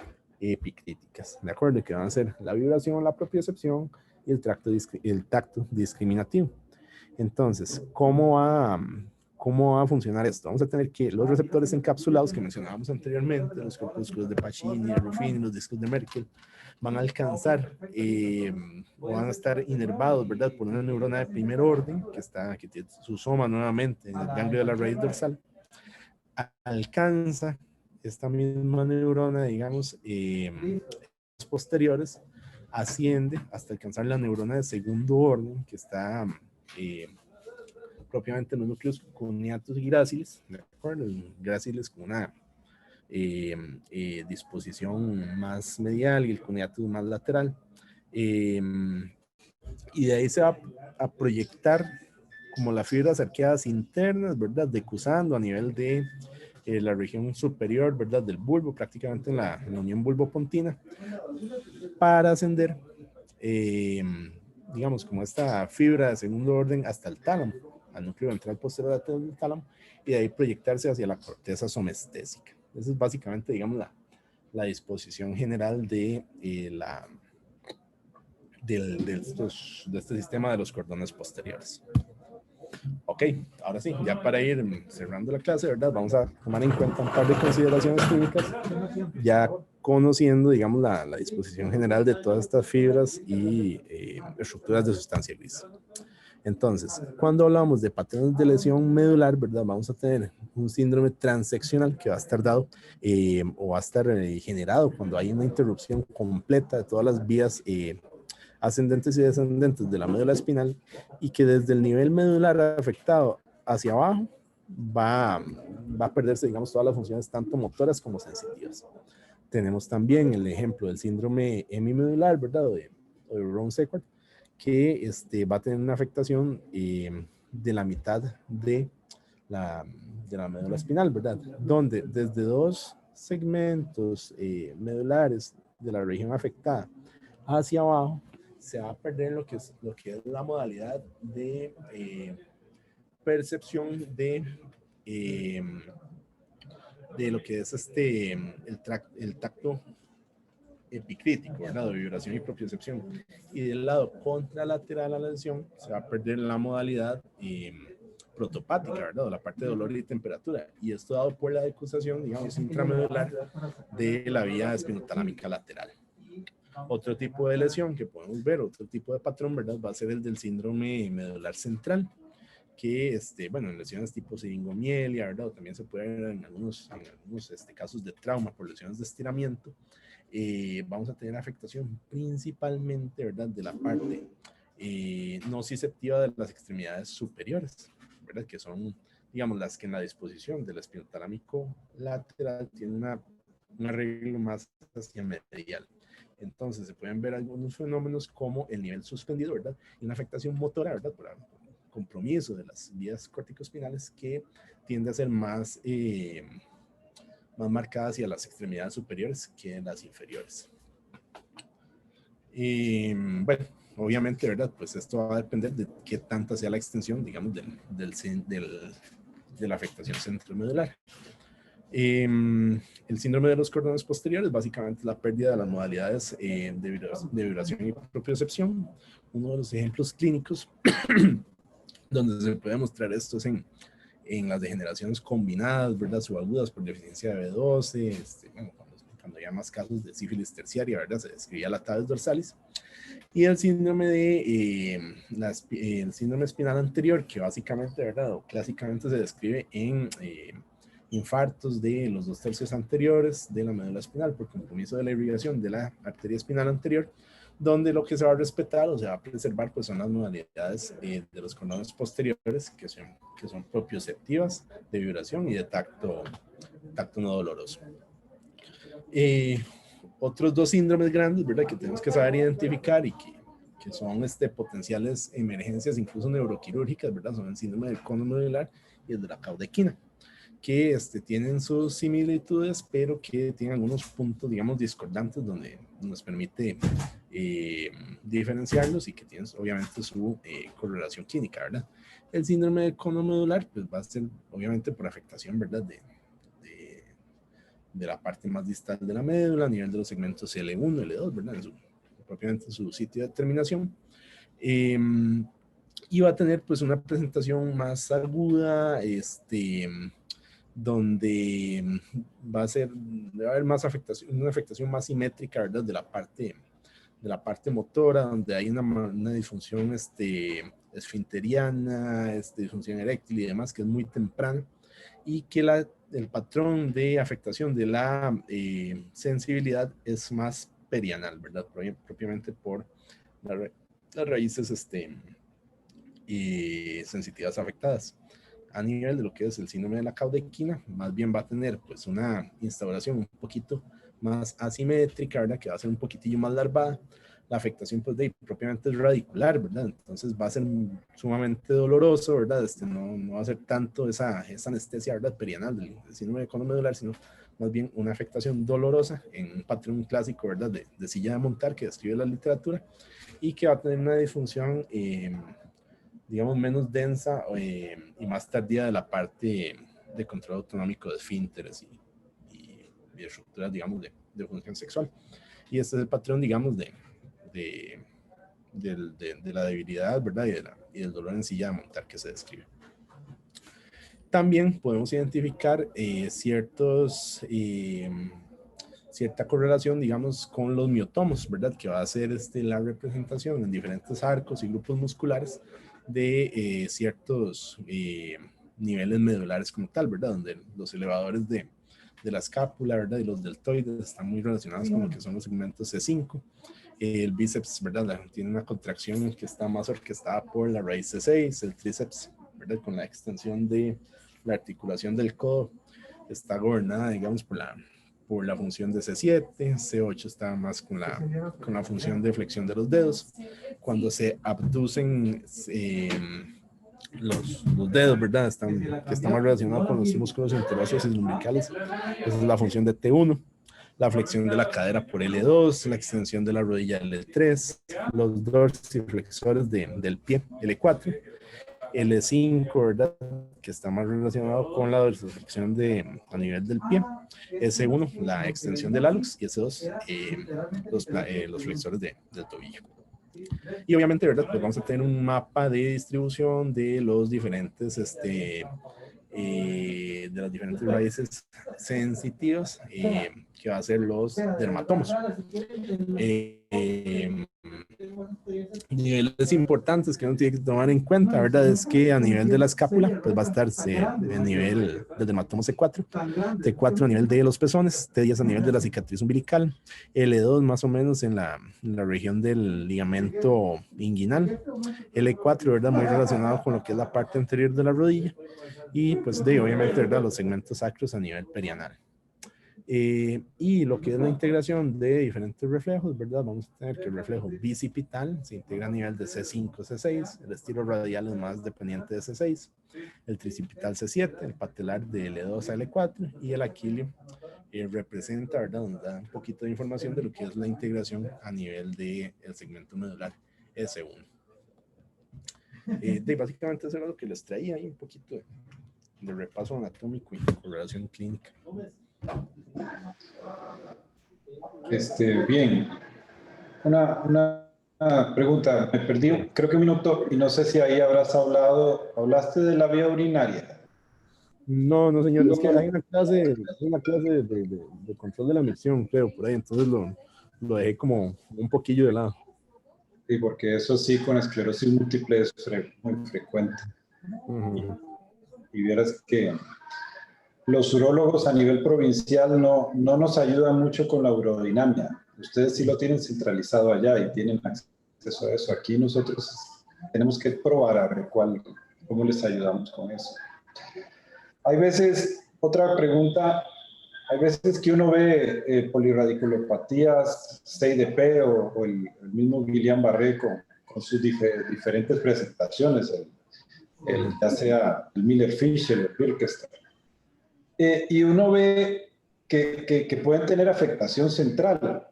Speaker 1: epicríticas, ¿de acuerdo? Que van a ser la vibración, la propiocepción y el tacto discriminativo. Entonces, ¿cómo va a funcionar esto? Vamos a tener que los receptores encapsulados que mencionábamos anteriormente, los corpúsculos de Pacini, de Ruffini, los discos de Merkel, van a alcanzar o van a estar inervados, ¿verdad? Por una neurona de primer orden que tiene su soma nuevamente en el ganglio de la raíz dorsal. Alcanza esta misma neurona, digamos, posteriores, asciende hasta alcanzar la neurona de segundo orden, que está propiamente en los núcleos cuneatus y gráciles, ¿de acuerdo? El gráciles con una disposición más medial y el cuneatus más lateral. Y de ahí se va a proyectar como las fibras arqueadas internas, ¿verdad? Decusando a nivel de la región superior, ¿verdad? Del bulbo, prácticamente en la unión bulbopontina, para ascender, digamos, como esta fibra de segundo orden hasta el tálamo, al núcleo ventral posterior del tálamo, y de ahí proyectarse hacia la corteza somestésica. Esa es básicamente, digamos, la disposición general de este sistema de los cordones posteriores. Ok, ahora sí, ya para ir cerrando la clase, ¿verdad? Vamos a tomar en cuenta un par de consideraciones clínicas, ya conociendo, digamos, la disposición general de todas estas fibras y estructuras de sustancia gris. Entonces, cuando hablamos de patrones de lesión medular, ¿verdad? Vamos a tener un síndrome transeccional que va a estar dado o va a estar generado cuando hay una interrupción completa de todas las vías ascendentes y descendentes de la médula espinal y que desde el nivel medular afectado hacia abajo va a perderse, digamos, todas las funciones tanto motoras como sensitivas. Tenemos también el ejemplo del síndrome hemimedular, ¿verdad? O de Brown-Séquard, que va a tener una afectación de la mitad de la médula espinal, ¿verdad? Donde desde dos segmentos medulares de la región afectada hacia abajo se va a perder lo que es la modalidad de percepción de lo que es el tacto epicrítico, ¿verdad? De vibración y propiocepción. Y del lado contralateral a la lesión se va a perder la modalidad protopática, ¿verdad? La parte de dolor y temperatura. Y esto dado por la decusación, digamos, intramedular de la vía espinotalámica lateral. Otro tipo de lesión que podemos ver, otro tipo de patrón, ¿verdad? Va a ser el del síndrome medular central, que, bueno, en lesiones tipo siringomielia, ¿verdad? O también se puede ver en algunos casos de trauma por lesiones de estiramiento. Vamos a tener afectación principalmente, ¿verdad? De la parte nociceptiva de las extremidades superiores, ¿verdad? Que son, digamos, las que en la disposición del espinotalámico lateral tienen un arreglo más hacia medial. Entonces se pueden ver algunos fenómenos como el nivel suspendido, ¿verdad? Y una afectación motora, ¿verdad? Por compromiso de las vías corticoespinales que tiende a ser más marcada hacia las extremidades superiores que en las inferiores. Y bueno, obviamente, ¿verdad? Pues esto va a depender de qué tanta sea la extensión, digamos, de la afectación centromedular. El síndrome de los cordones posteriores básicamente es la pérdida de las modalidades de vibración y propiocepción. Uno de los ejemplos clínicos donde se puede mostrar esto es en las degeneraciones combinadas, ¿verdad? Subagudas por deficiencia de B12, bueno, cuando había más casos de sífilis terciaria, ¿verdad? Se describía la tabes dorsalis. Y el síndrome el síndrome espinal anterior, que básicamente, ¿verdad? O clásicamente se describe en infartos de los 2/3 anteriores de la médula espinal por compromiso de la irrigación de la arteria espinal anterior, donde lo que se va a respetar o se va a preservar pues son las modalidades de los cordones posteriores que son propioceptivas, de vibración y de tacto no doloroso. Otros dos síndromes grandes, ¿verdad? Que tenemos que saber identificar y que son potenciales emergencias incluso neuroquirúrgicas, ¿verdad? Son el síndrome del cono medular y el de la caudequina, que tienen sus similitudes, pero que tienen algunos puntos, digamos, discordantes donde nos permite diferenciarlos y que tienen obviamente su correlación clínica, ¿verdad? El síndrome del cono medular pues va a ser obviamente por afectación, ¿verdad? De la parte más distal de la médula a nivel de los segmentos L1, L2, ¿verdad? Propiamente su sitio de terminación. Y va a tener pues una presentación más aguda, donde va a haber más afectación, una afectación más simétrica, ¿verdad? De la parte motora, donde hay una disfunción esfinteriana, disfunción eréctil y demás, que es muy temprana, y que el patrón de afectación de la sensibilidad es más perianal, ¿verdad? Propiamente por las raíces sensitivas afectadas. A nivel de lo que es el síndrome de la caudequina, más bien va a tener pues una instauración un poquito más asimétrica, ¿verdad? Que va a ser un poquitillo más larvada. La afectación pues propiamente es radicular, ¿verdad? Entonces va a ser sumamente doloroso, ¿verdad? No va a ser tanto esa anestesia, ¿verdad? Perianal del síndrome de cono medular, sino más bien una afectación dolorosa en un patrón clásico, ¿verdad? De silla de montar que describe la literatura y que va a tener una disfunción digamos, menos densa y más tardía de la parte de control autonómico de esfínteres y estructuras, digamos, de función sexual. Y este es el patrón, digamos, de la debilidad, ¿verdad? Y del dolor en silla de montar que se describe. También podemos identificar cierta correlación, digamos, con los miotomos, ¿verdad? Que va a ser la representación en diferentes arcos y grupos musculares de ciertos niveles medulares como tal, ¿verdad? Donde los elevadores de la escápula, ¿verdad? Y los deltoides están muy relacionados con lo que son los segmentos C5. El bíceps, ¿verdad? Tiene una contracción que está más orquestada por la raíz C6, el tríceps, ¿verdad? Con la extensión de la articulación del codo está gobernada, digamos, por la función de C7, C8 está más con la función de flexión de los dedos. Cuando se abducen los dedos, ¿verdad? Que están más relacionados con los músculos interóseos y lumbricales. Esa es la función de T1. La flexión de la cadera por L2, la extensión de la rodilla L3, los dorsiflexores del pie L4, L5, ¿verdad? Que está más relacionado con la dorsiflexión a nivel del pie. S1, la extensión del hallux, y S2, los flexores del tobillo. Y obviamente, ¿verdad? Pues vamos a tener un mapa de distribución de los diferentes, de las diferentes raíces sensitivas, que va a ser los dermatomos. Niveles importantes que uno tiene que tomar en cuenta, ¿verdad? Es que a nivel de la escápula, pues va a estar a nivel del dermatomo C4, T4 a nivel de los pezones, T10 a nivel de la cicatriz umbilical, L2 más o menos en la región del ligamento inguinal, L4, ¿verdad? Muy relacionado con lo que es la parte anterior de la rodilla, y pues obviamente, ¿verdad? Los segmentos sacros a nivel perianal. Y lo que es la integración de diferentes reflejos, ¿verdad? Vamos a tener que el reflejo bicipital se integra a nivel de C5, C6, el estilo radial es más dependiente de C6, el tricipital C7, el patelar de L2 a L4 y el aquileo representa, ¿verdad? Nos da un poquito de información de lo que es la integración a nivel del segmento medular S1. Básicamente eso era lo que les traía ahí, un poquito de repaso anatómico y correlación clínica.
Speaker 3: Bien. Una pregunta, me perdí, creo que un minuto, y no sé si ahí hablaste de la vía urinaria.
Speaker 1: No, no, señor, es que hay una clase de control de la micción, creo, por ahí, entonces lo dejé como un poquillo de lado.
Speaker 3: Sí, porque eso sí, con esclerosis múltiple es muy frecuente. Y vieras que los urólogos a nivel provincial no nos ayudan mucho con la urodinamia. Ustedes sí lo tienen centralizado allá y tienen acceso a eso. Aquí nosotros tenemos que probar a ver cómo les ayudamos con eso. Hay veces, otra pregunta, hay veces que uno ve polirradiculopatías, CIDP o el mismo Guillain-Barré con sus diferentes presentaciones, ya sea el Miller-Fish, el Birkestein. Y uno ve que pueden tener afectación central.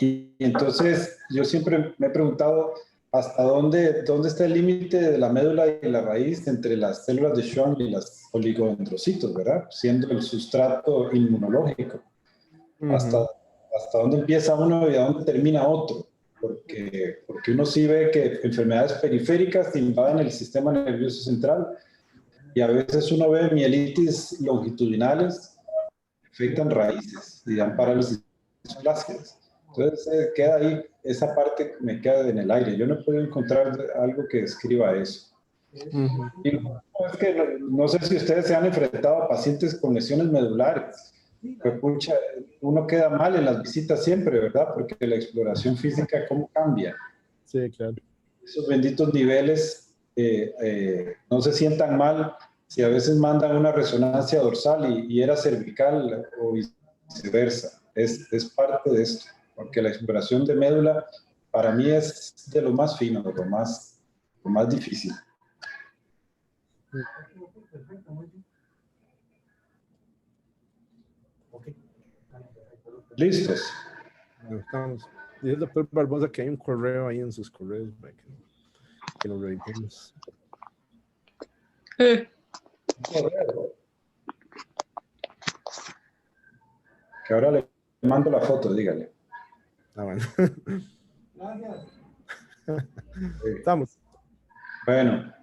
Speaker 3: Y entonces yo siempre me he preguntado hasta dónde está el límite de la médula y la raíz entre las células de Schwann y las oligodendrocitos, ¿verdad? Siendo el sustrato inmunológico. Hasta dónde empieza uno y a dónde termina otro. Porque uno sí ve que enfermedades periféricas invaden el sistema nervioso central y a veces uno ve mielitis longitudinales que afectan raíces y dan parálisis flácidas. Entonces queda ahí, esa parte me queda en el aire. Yo no he podido encontrar algo que describa eso. Y es que no sé si ustedes se han enfrentado a pacientes con lesiones medulares. Pues, pucha, uno queda mal en las visitas siempre, ¿verdad? Porque la exploración física, ¿cómo cambia?
Speaker 1: Sí, claro.
Speaker 3: Esos benditos niveles no se sientan mal si a veces mandan una resonancia dorsal y era cervical o viceversa. Es parte de esto, porque la exploración de médula para mí es de lo más fino, de lo más difícil. ¿Listos?
Speaker 1: Estamos. Dice el doctor Barbosa que hay un correo ahí en sus correos para que lo revisemos.
Speaker 3: Que ahora le mando la foto, dígale.
Speaker 1: Ah, bueno. Estamos.
Speaker 3: Bueno.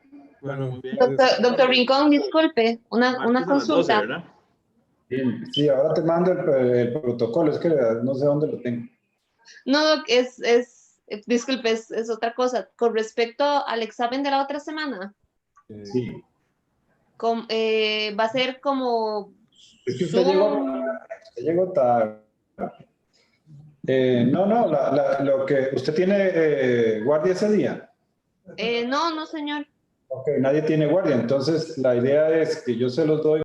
Speaker 2: Muy bien.
Speaker 6: Doctor Rincón, disculpe, una
Speaker 2: Martes a las 12,
Speaker 6: consulta.
Speaker 2: ¿verdad?
Speaker 3: Bien. Sí, ahora te mando el protocolo, es que no sé dónde lo tengo.
Speaker 6: No, Doc, disculpe, es otra cosa. Con respecto al examen de la otra semana,
Speaker 3: Sí.
Speaker 6: va a ser como...
Speaker 3: Es que usted llegó tarde. No, lo que usted tiene guardia ese día.
Speaker 6: no, señor.
Speaker 3: Ok, nadie tiene guardia, entonces la idea es que yo se los doy